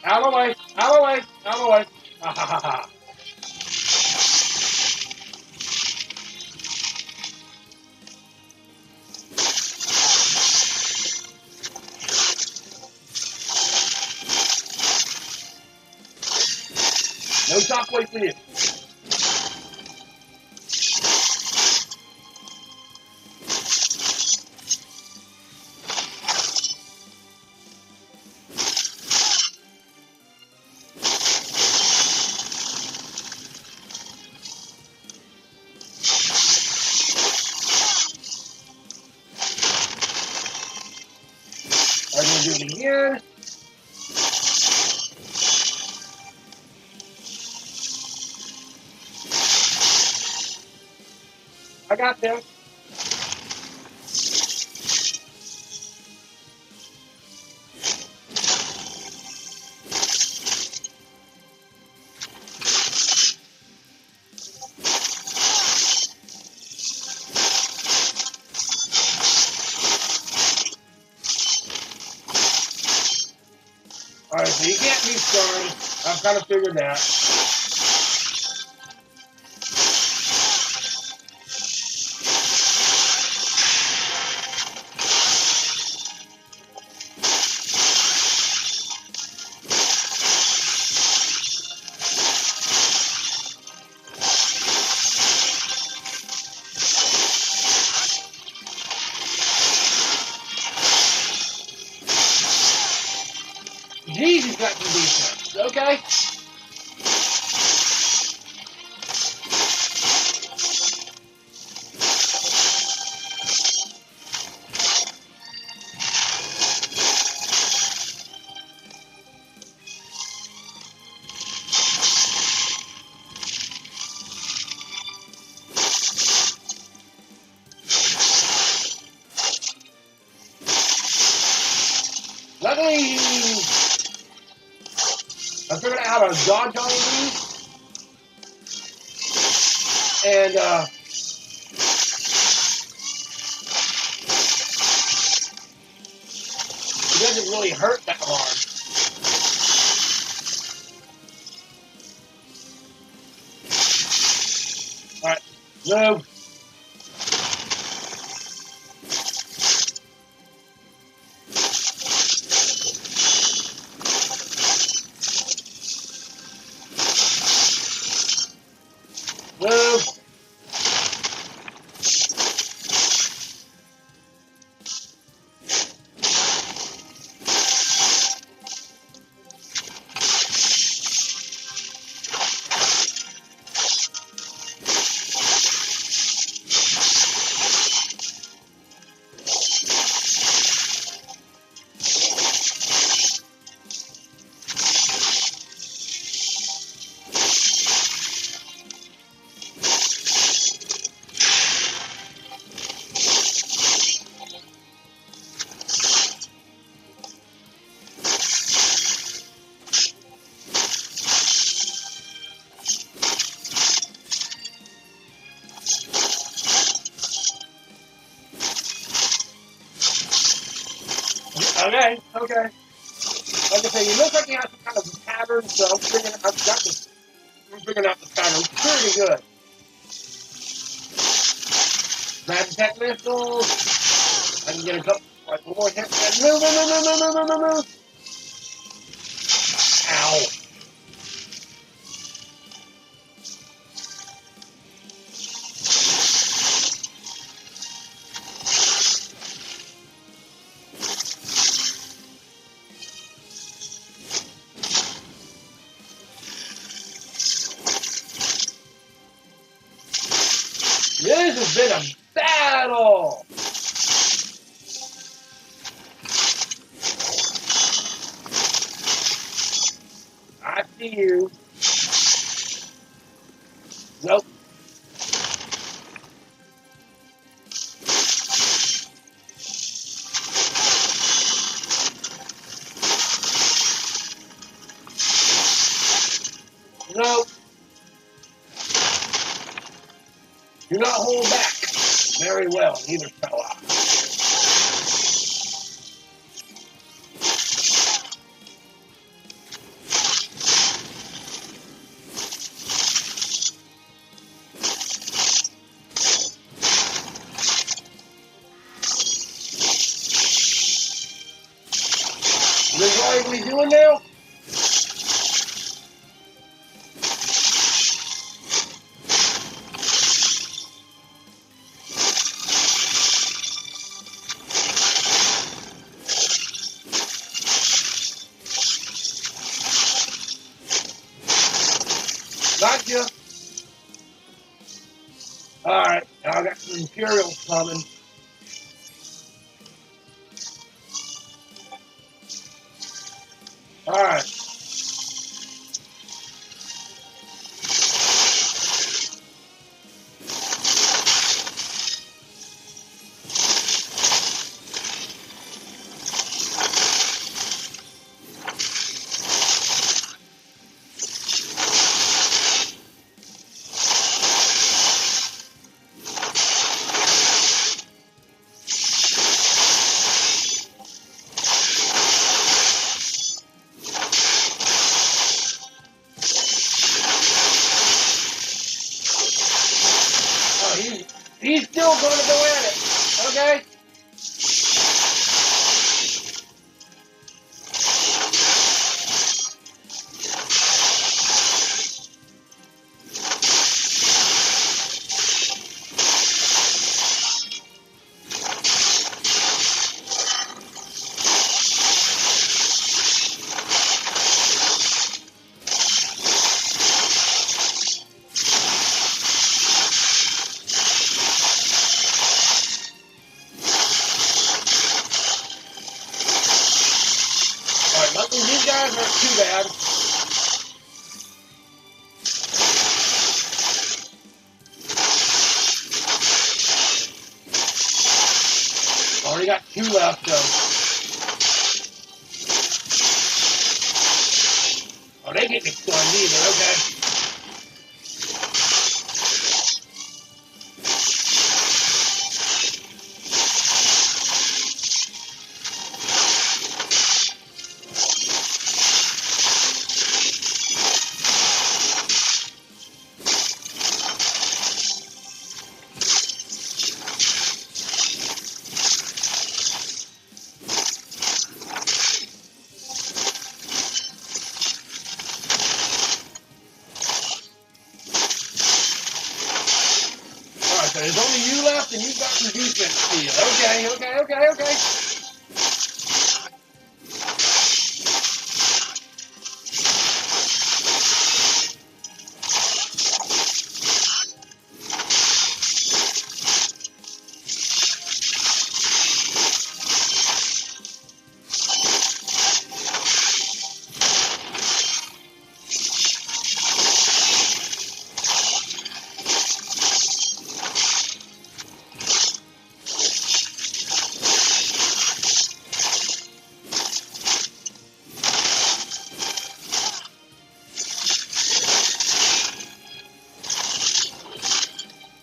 Out of the way, out of the way, out of the way. Ha ha ha ha. No shockwave for you. I'm going to do it again. I got them. Alright, so you can't be stunned. I've kind of figured that. Jeez, he's got some defense. Okay. Luckily, I figured out how to dodge all of these. And, it doesn't really hurt that hard. Alright, move. Move. Okay, okay. Like I say, you look like you have some kind of pattern, so I'm figuring out the pattern pretty good. Mad attack missiles. I can get a couple, like one more hit. And move. Ow. This has been a battle! I see you. Nope. Nope. Do not hold back. Very well, neither shall I. This is all we doing now? Gotcha. Alright, now I got some Imperials coming. Alright. He's still going to go at it. Okay. Luckily, these guys aren't too bad. Already got 2 left, though. Oh, they get me stunned either, okay. There's only you left, and you've got some defense steel. Okay.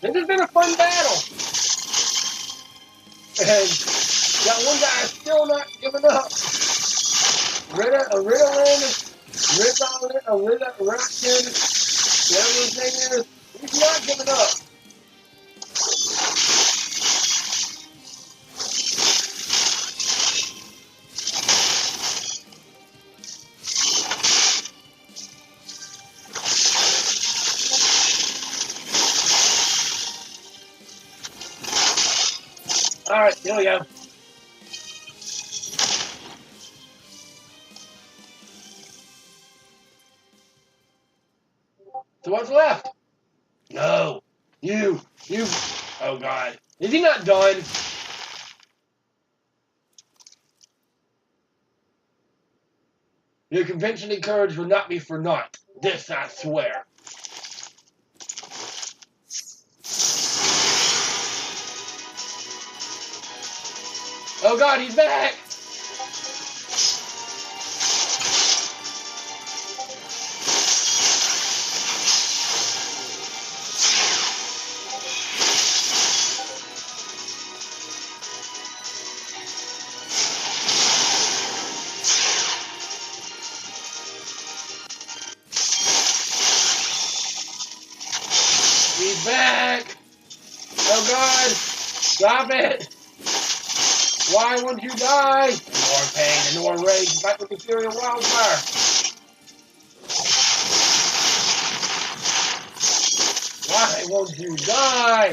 This has been a fun battle. And that one guy is still not giving up. Rhitahtyn, whatever his name is, he's not giving up. Alright, here we go. So what's left? No. You. Oh God. Is he not done? Your conventionally courage will not be for naught. This I swear. Oh God, he's back! He's back! Oh God! Stop it! Why won't you die? More pain and more rage, back with the fury of wildfire. Why won't you die?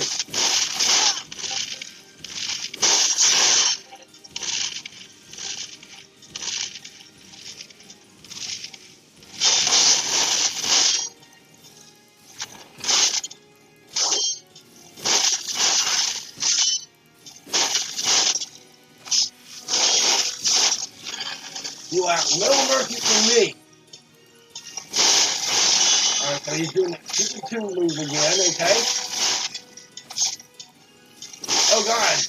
you out. No mercy for me. Alright, so he's doing that 52 move again, okay? Oh god.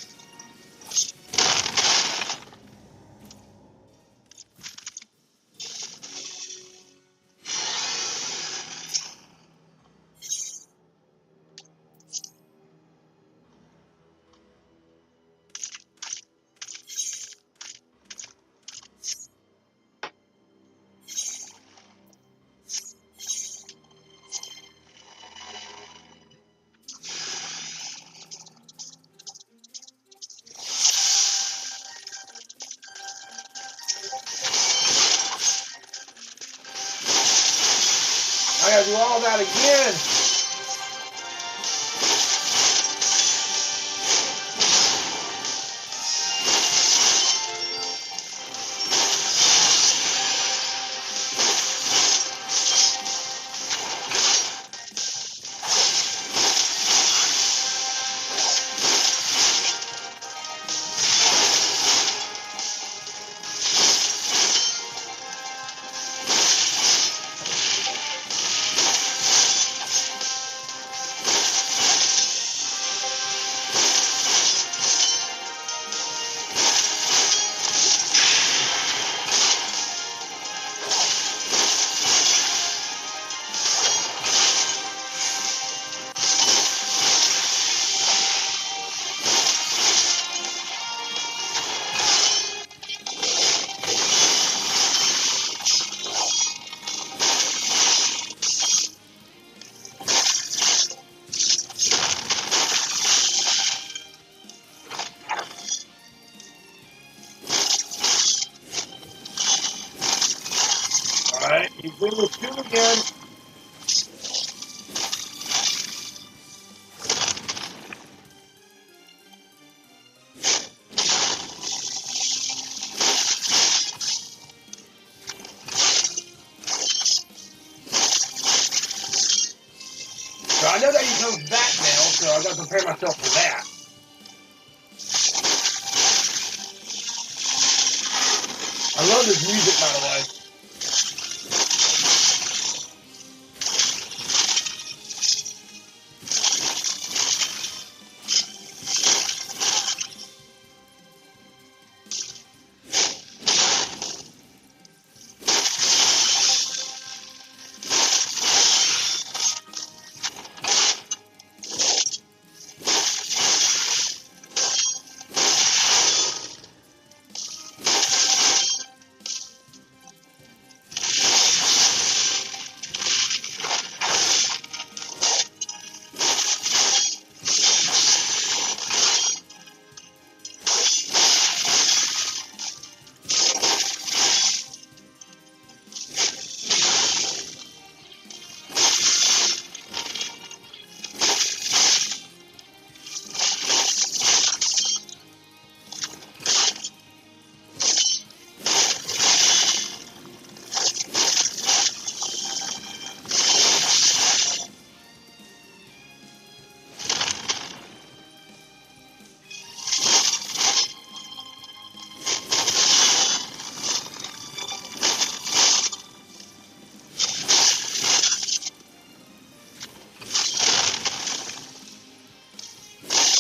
I gotta do all that again. Alright, he's doing this 2 again. So I know that he comes back now, so I gotta prepare myself for that. I love this music, by the way.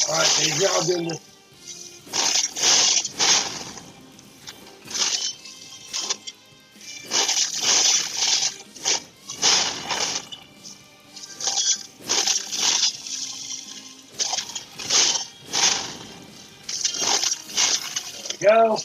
Alright, so y'all doing this. There we go.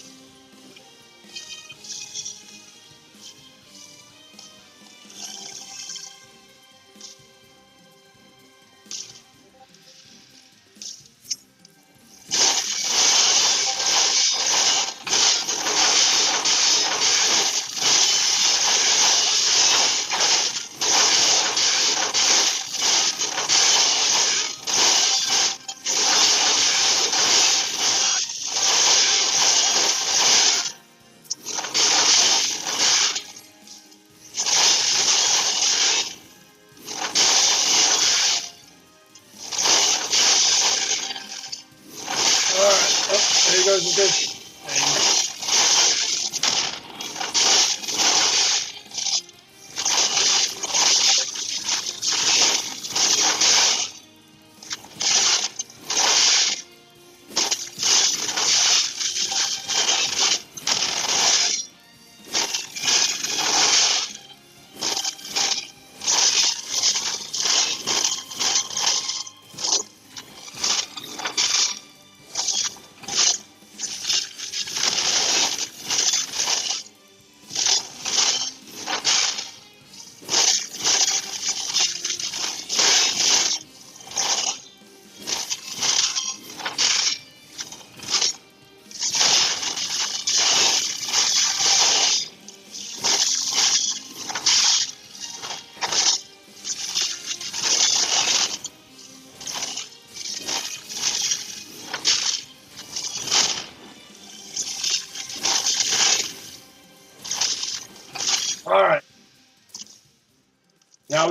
Alright, oh, there goes the dish.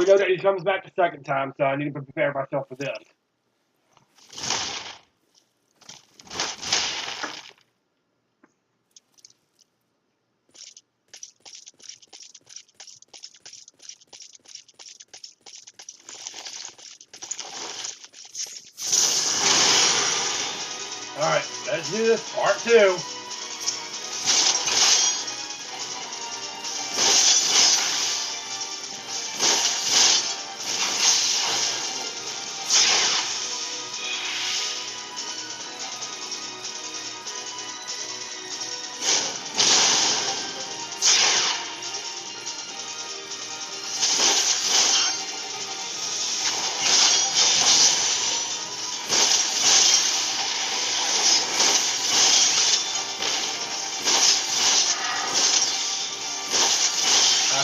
know that he comes back the second time, so I need to prepare myself for this. Alright, let's do this. Part 2.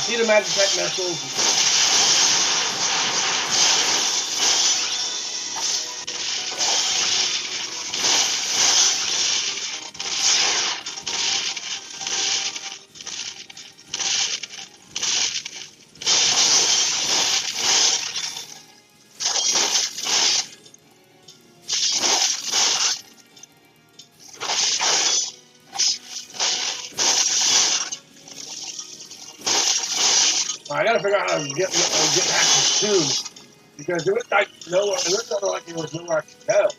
See the magic tech missiles. I gotta figure out how to get past the tube, because it looked like nowhere. It looked like there was nowhere I could go.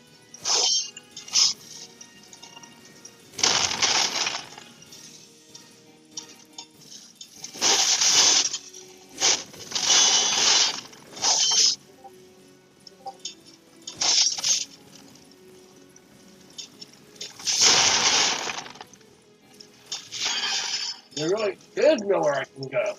There really is nowhere I can go.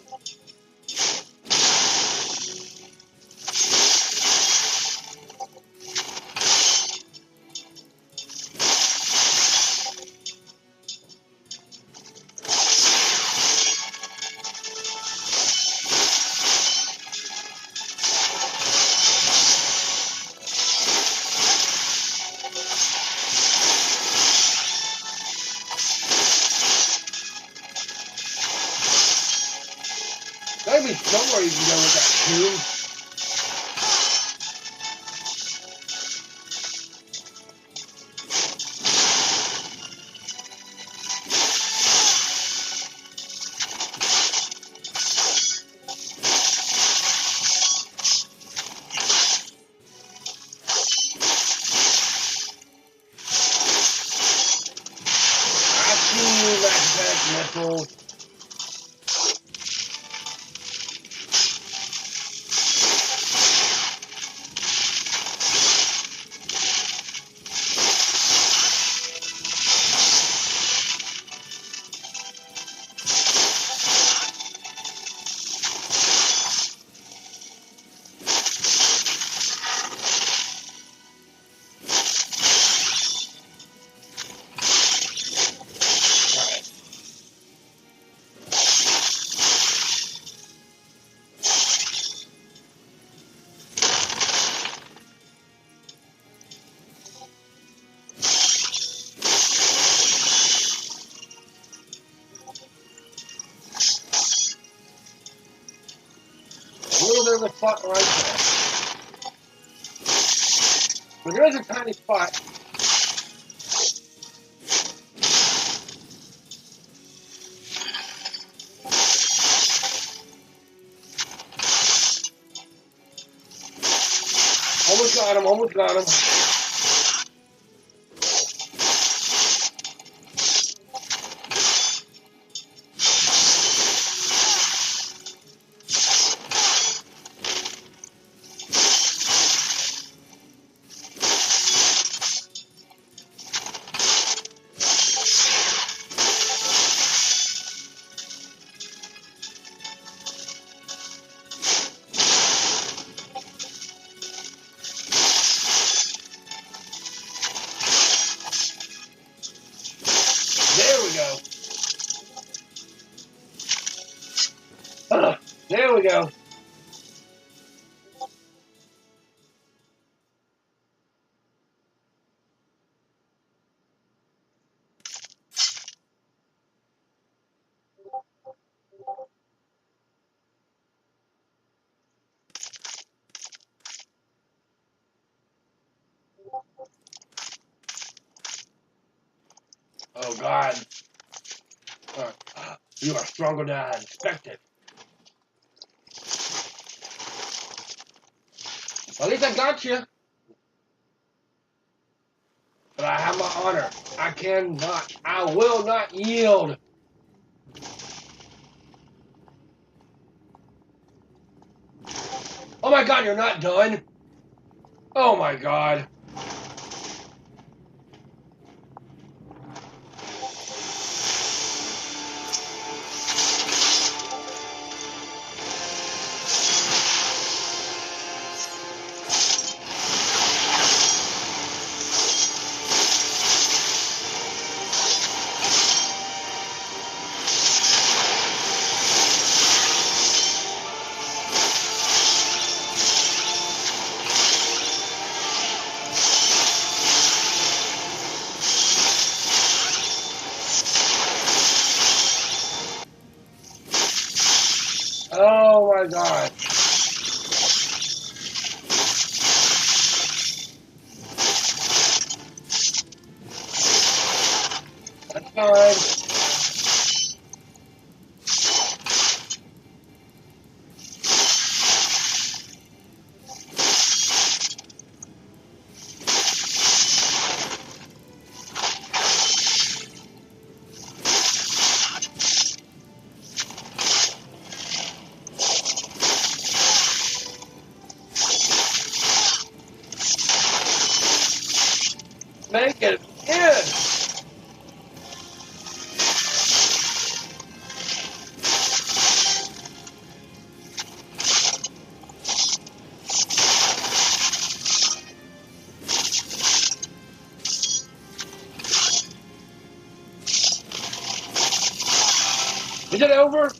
Maybe somewhere you can go with that tube. I see magic missiles. A little bit of a spot right there. But there is a tiny spot. Almost got him, almost got him. Oh God. You are stronger than I expected. At least I got you. But I have my honor. I will not yield. Oh my God, you're not done. Oh my God. Oh my God. That's fine. Make it in. Is it over?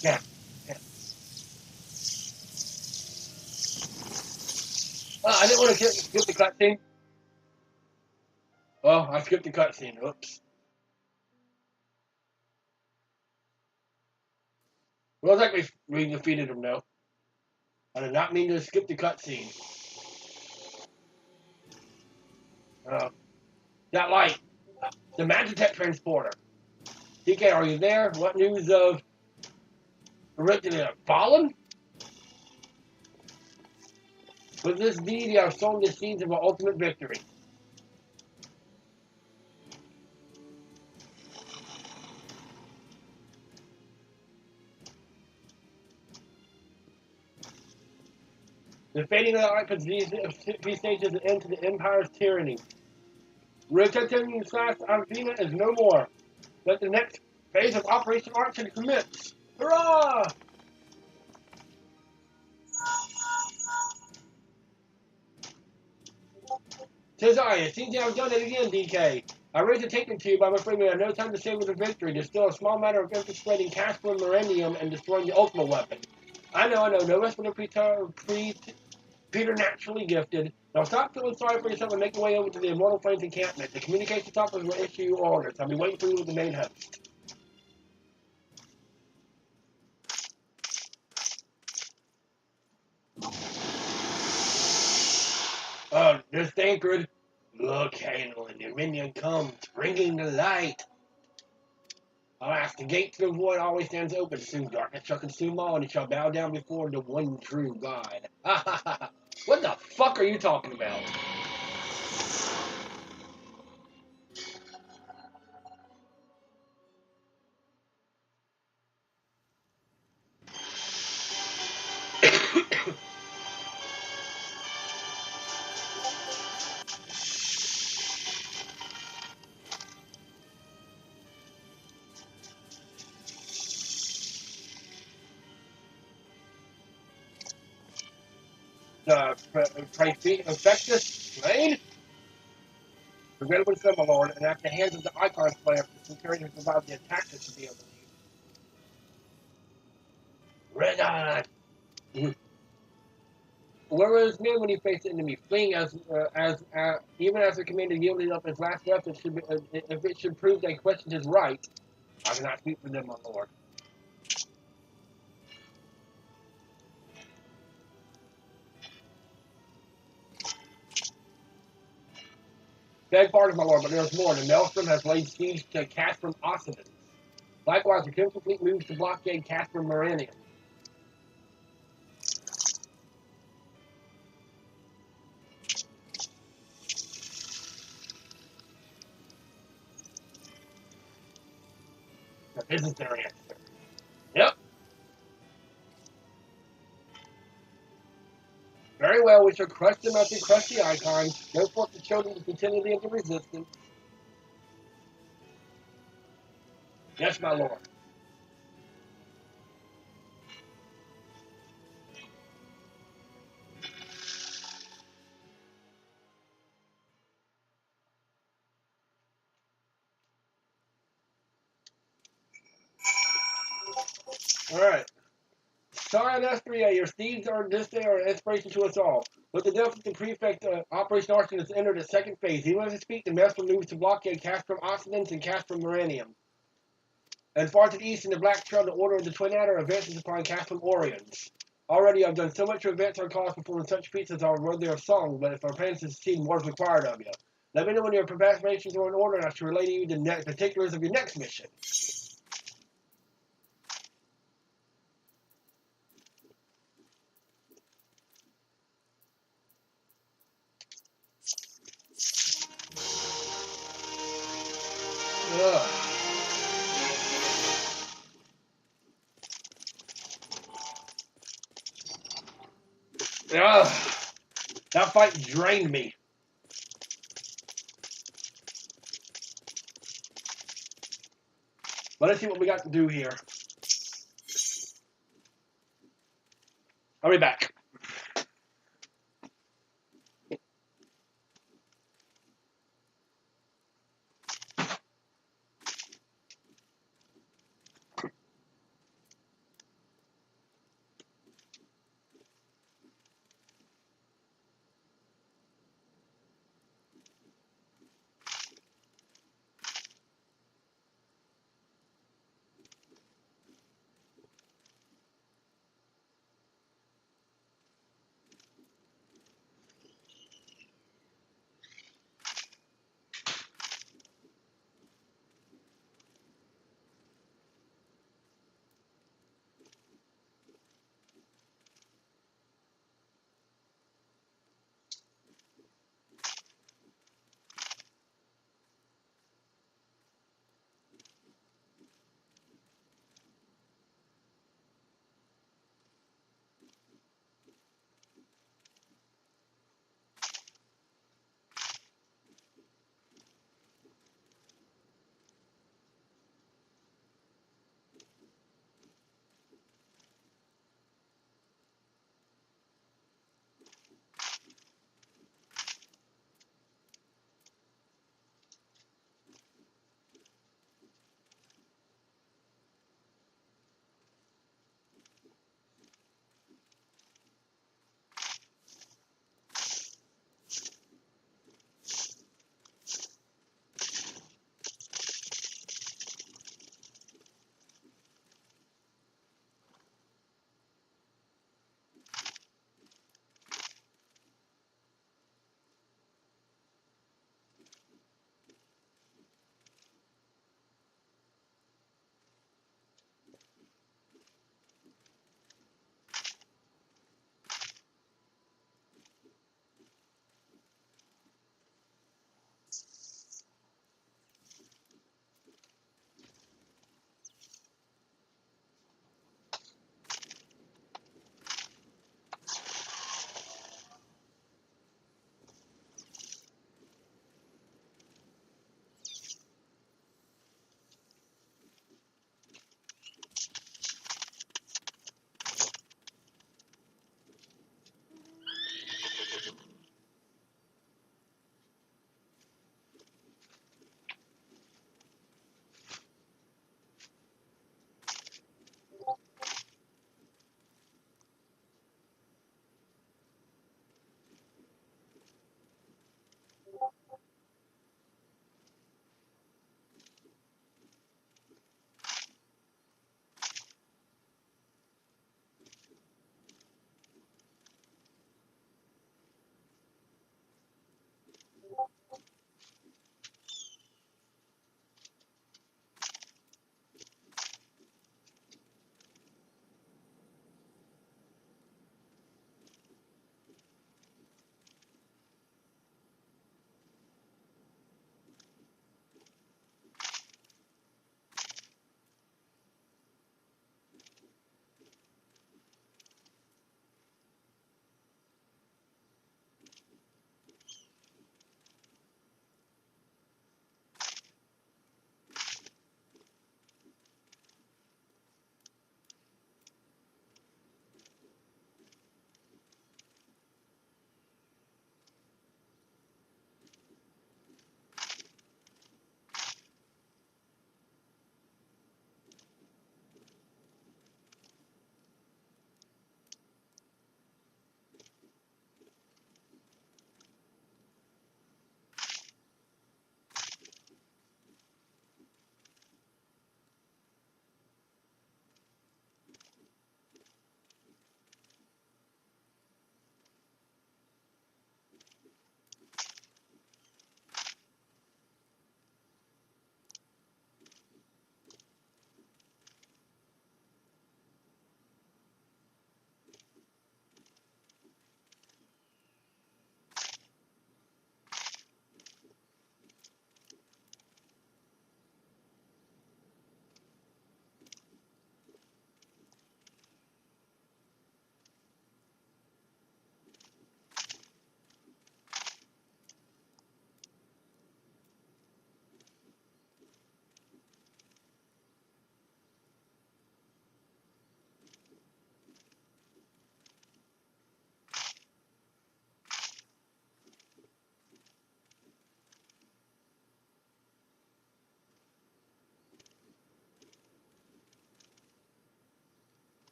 Yeah. I didn't want to skip the cutscene. Oh, I skipped the cutscene. Oops. Well, it's like we defeated him, though. I did not mean to skip the cutscene. That light. The Magitech transporter. DK, are you there? What news of Rhitahtyn fallen? With this deed, you have sown the seeds of our ultimate victory. The fading of the outpost stages an end to the Empire's tyranny. Rhitahtyn / Arvina is no more. Let the next phase of Operation Archon commence. Hurrah! Tis I. It seems you have done it again, DK. I ready to take them to you, but I'm afraid we have no time to savor the victory. There's still a small matter of infiltrating Casper and Millennium and destroying the ultimate weapon. I know. No rest for the preternaturally gifted. Now stop feeling sorry for yourself and make your way over to the Immortal Flames encampment. The communications officers will issue your orders. I'll be waiting for you with the main host. This anchored. Look, Halo, and the minion comes, bringing the light. Alas, the gate to the void always stands open. Soon darkness shall consume all, and it shall bow down before the one true God. What the fuck are you talking about? Infectus Rain? Regrettably so, my lord, and at the hands of the Icon player, the Centurion who survived the attack that should be able to leave. Red. Where was his man when he faced the enemy? Fleeing even as the commander yielded up his last weapon, if it should prove they questioned his right, I cannot speak for them, my lord. Beg pardon, my lord, but there is more. The Maelstrom has laid siege to Castrum Occident. Likewise, the Crimson Fleet moves to blockade Castrum Meridian. This is their answer. Yep. Very well, we shall crush them as we crush the icons. Go forth to show them the futility of the resistance. Yes, my lord. Alright. Sorry, S3A, your steeds are this day are an inspiration to us all. With the death of the prefect, Operation Archon has entered its second phase. Even as we speak, the Maelstrom moves to blockade Castrum Occident and Castrum Meridian. And far to the east in the Black Trail, the Order of the Twin Adder advances upon Castrum Orions. Already I've done so much to advance our cause performing such feats as our road there of song, but if our plans to succeed, more is required of you. Let me know when your preparations are in order, and I shall relay to you the particulars of your next mission. Ugh. Ugh. That fight drained me. But let's see what we got to do here. I'll be back.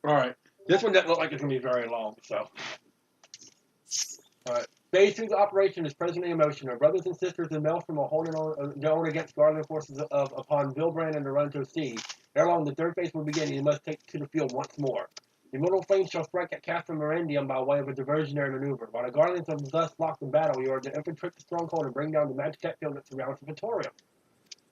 Alright. This one doesn't look like it's going to be very long, so. Alright. Phase 2 of the operation is presently in motion. Our brothers and sisters in Maelstrom are holding on against Garland forces upon Vilbrand and Naruto Sea. Ere long, the third phase will begin, and you must take to the field once more. The immortal flames shall strike at Catherine Merendium by way of a diversionary maneuver. While the Guardians are thus locked in battle, you are to infiltrate the stronghold and bring down the magic field that surrounds the Victorium.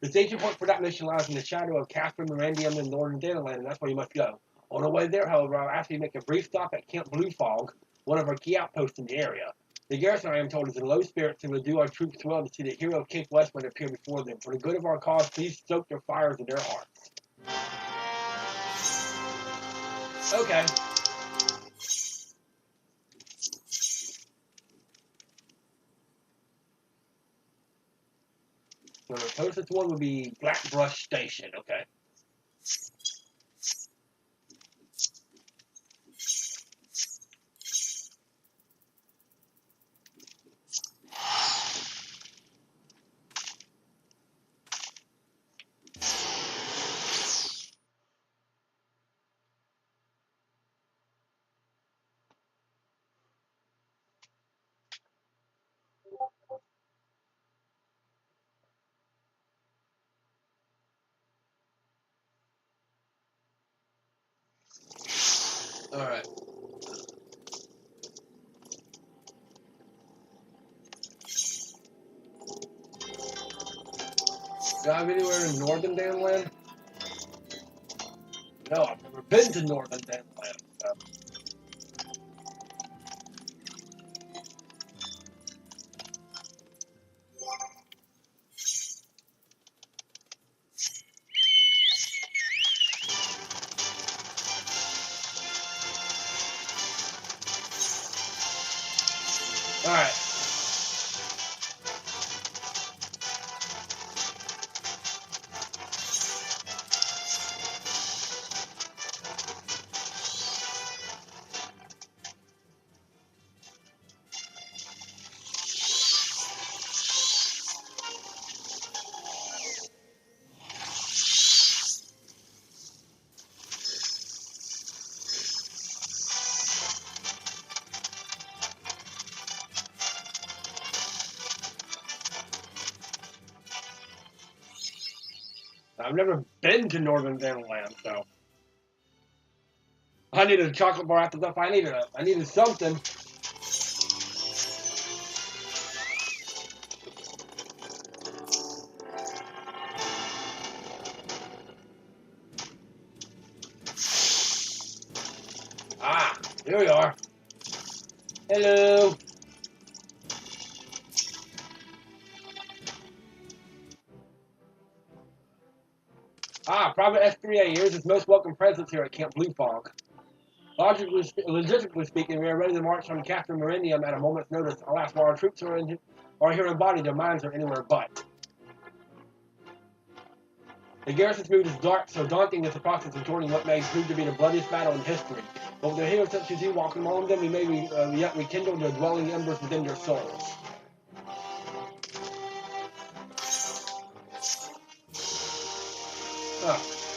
The staging point for that mission lies in the shadow of Catherine Merendium and Northern Danaland, and that's where you must go. On the way there, however, I'll ask you to make a brief stop at Camp Blue Fog, one of our key outposts in the area. The garrison, I am told, is in low spirits and will do our troops well to see the hero of Cape Westman appear before them. For the good of our cause, please stoke their fires in their hearts. Okay. So the closest one would be Blackbrush Station, okay. Alright. Drive anywhere in Northern Danland? No, I've never been to Northern Danland. So. Alright. I've never been to Northern Danland, so. I needed a chocolate bar after stuff. I needed something. Ah, here we are. Hello. Ah, Private S3A, here's his most welcome presence here at Camp Blue Fog. Logistically speaking, we are ready to march on Catherine Merendium at a moment's notice. Alas, while our troops are here in body, their minds are anywhere but. The garrison's mood is dark, so daunting is the process of joining what may prove to be the bloodiest battle in history. But with their heroes such as you walking among them, we may yet rekindle their dwelling embers within their souls.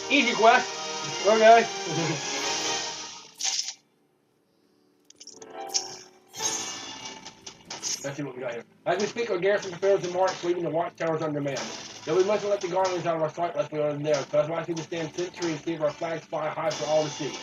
Easy quest. Okay. Let's see what we got here. As we speak, our garrison prepares to march, leaving the watchtowers under man. Though we mustn't let the Garlands out of our sight lest we are in there, so that's why I see to stand sentry and see if our flags fly high for all to see.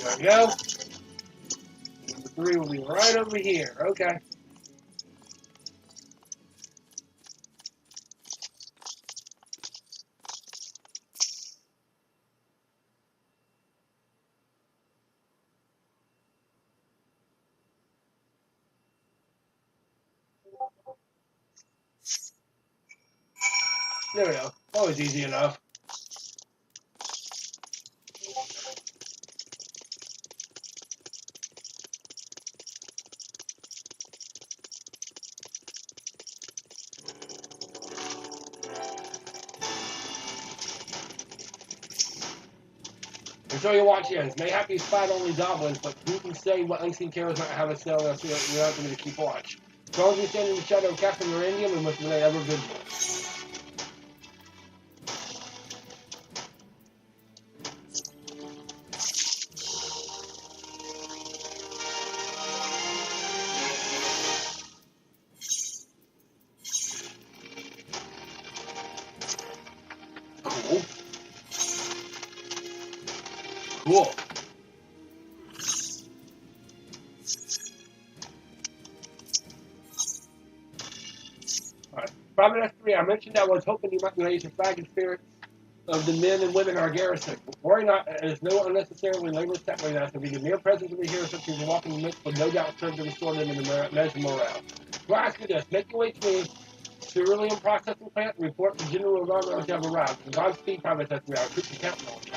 There we go. Number 3 will be right over here. Okay. There we go. That was easy enough. And so you're watching this. Mayhap these fight only goblins, but who can say what unseen terrors might have a cell so we have to keep watch. As long as we stand in the shadow of Captain Meridian, we must remain ever vigilant. Cool. Cool. Alright. Providence 3, I mentioned I was hoping you might raise the flag and spirits of the men and women in our garrison. Worry not, it is no unnecessarily laborious tackling us, and be the mere presence of the here such as walking in the midst will no doubt serve to restore them in the measure morale. So I ask you this, make your way to me, cerulean processing plant, and report to General Arvina as you have arrived. And Godspeed, Providence 3, our troops are counting on you.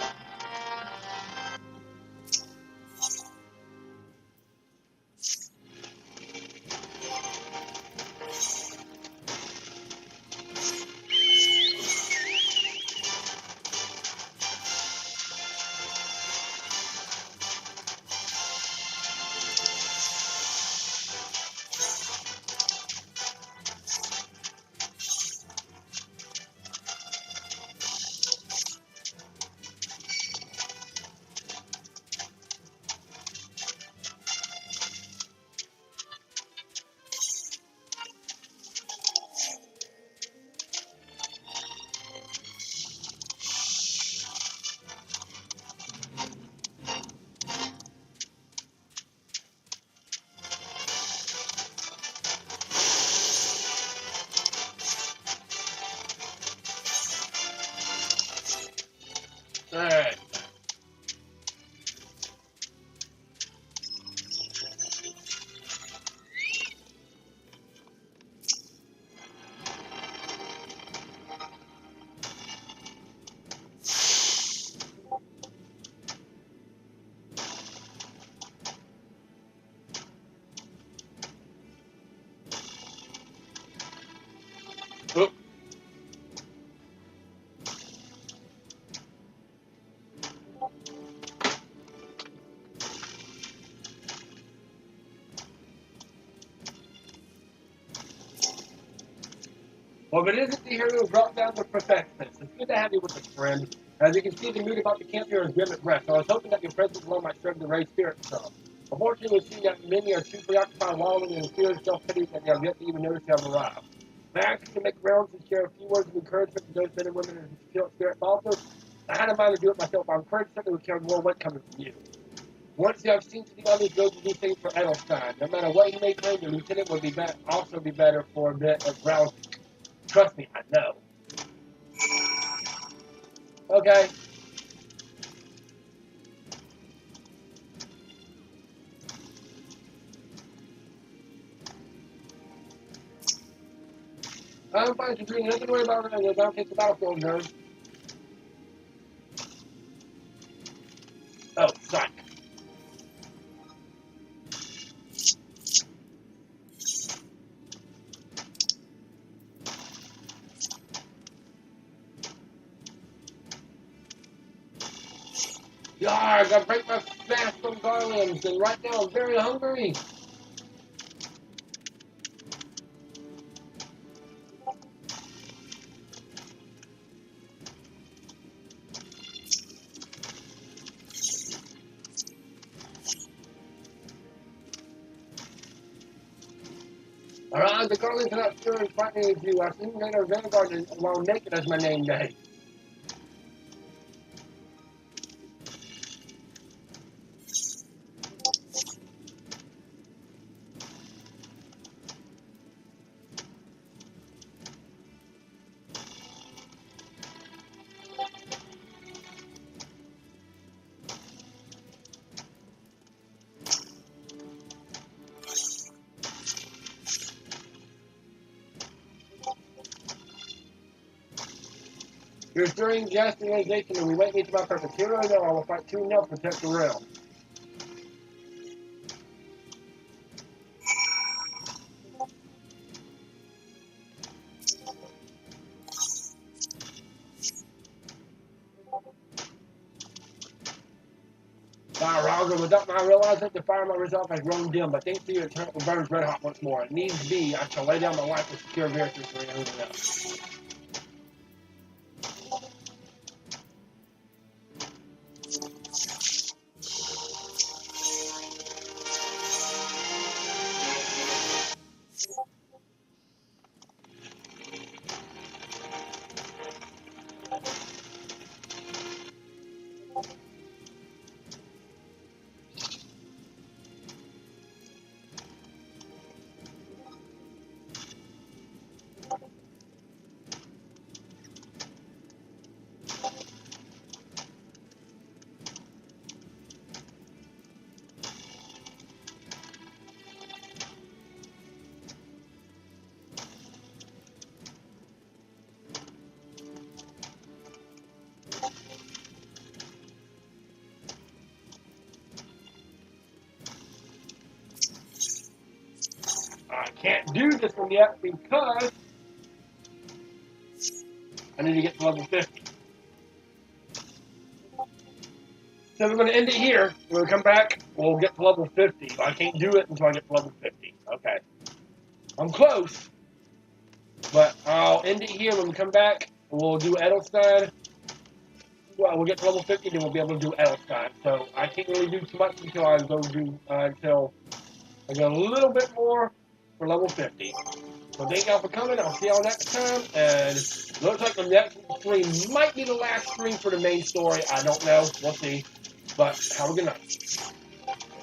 Alright. Oop. Well, if it isn't the hero who brought down the perfectionist, it's good to have you with us, friend. As you can see, the mood about the camp here is grim at rest, so I was hoping that your presence alone might serve to raise spirits some. Unfortunately, we see that many are too preoccupied wallowing in fear and self-pity that they have yet to even notice you have arrived. May I ask you to make rounds and share a few words of encouragement to those men and women in the spirit also? I had in mind to do it myself, but I'm encouraged something would carry more weight coming from you. Once you have seen to the others, go to do things for Edelstein. No matter what he may claim, the lieutenant would be also be better for a bit of rousing. Trust me, I know. Okay. I'm fine to do nothing to worry about right now. Don't take the battlefield, nerd. Oh, psych. Yar, I gotta break my fast from garlands, and right now I'm very hungry. Alright, the garlands are not sure and frightening as you. I've seen later vanguard while naked as my name day. We're stirring gas civilization and we wait to my purpose. Here or no, I will fight tooth and nail to protect the realm. Roger, without my realizing, the fire of my resolve has grown dim, but thanks to you, it burns red hot once more. It needs be, I shall lay down my life to secure victory for everything else. I can't do this one yet because I need to get to level 50. So we're going to end it here. When we come back, we'll get to level 50. I can't do it until I get to level 50. Okay. I'm close. But I'll end it here. When we come back, we'll do Edelstein. Well, we'll get to level 50, then we'll be able to do Edelstein. So I can't really do too much until I go do, until I get a little bit more for level 50. So thank y'all for coming. I'll see y'all next time. And looks like the next stream might be the last stream for the main story. I don't know. We'll see. But have a good night.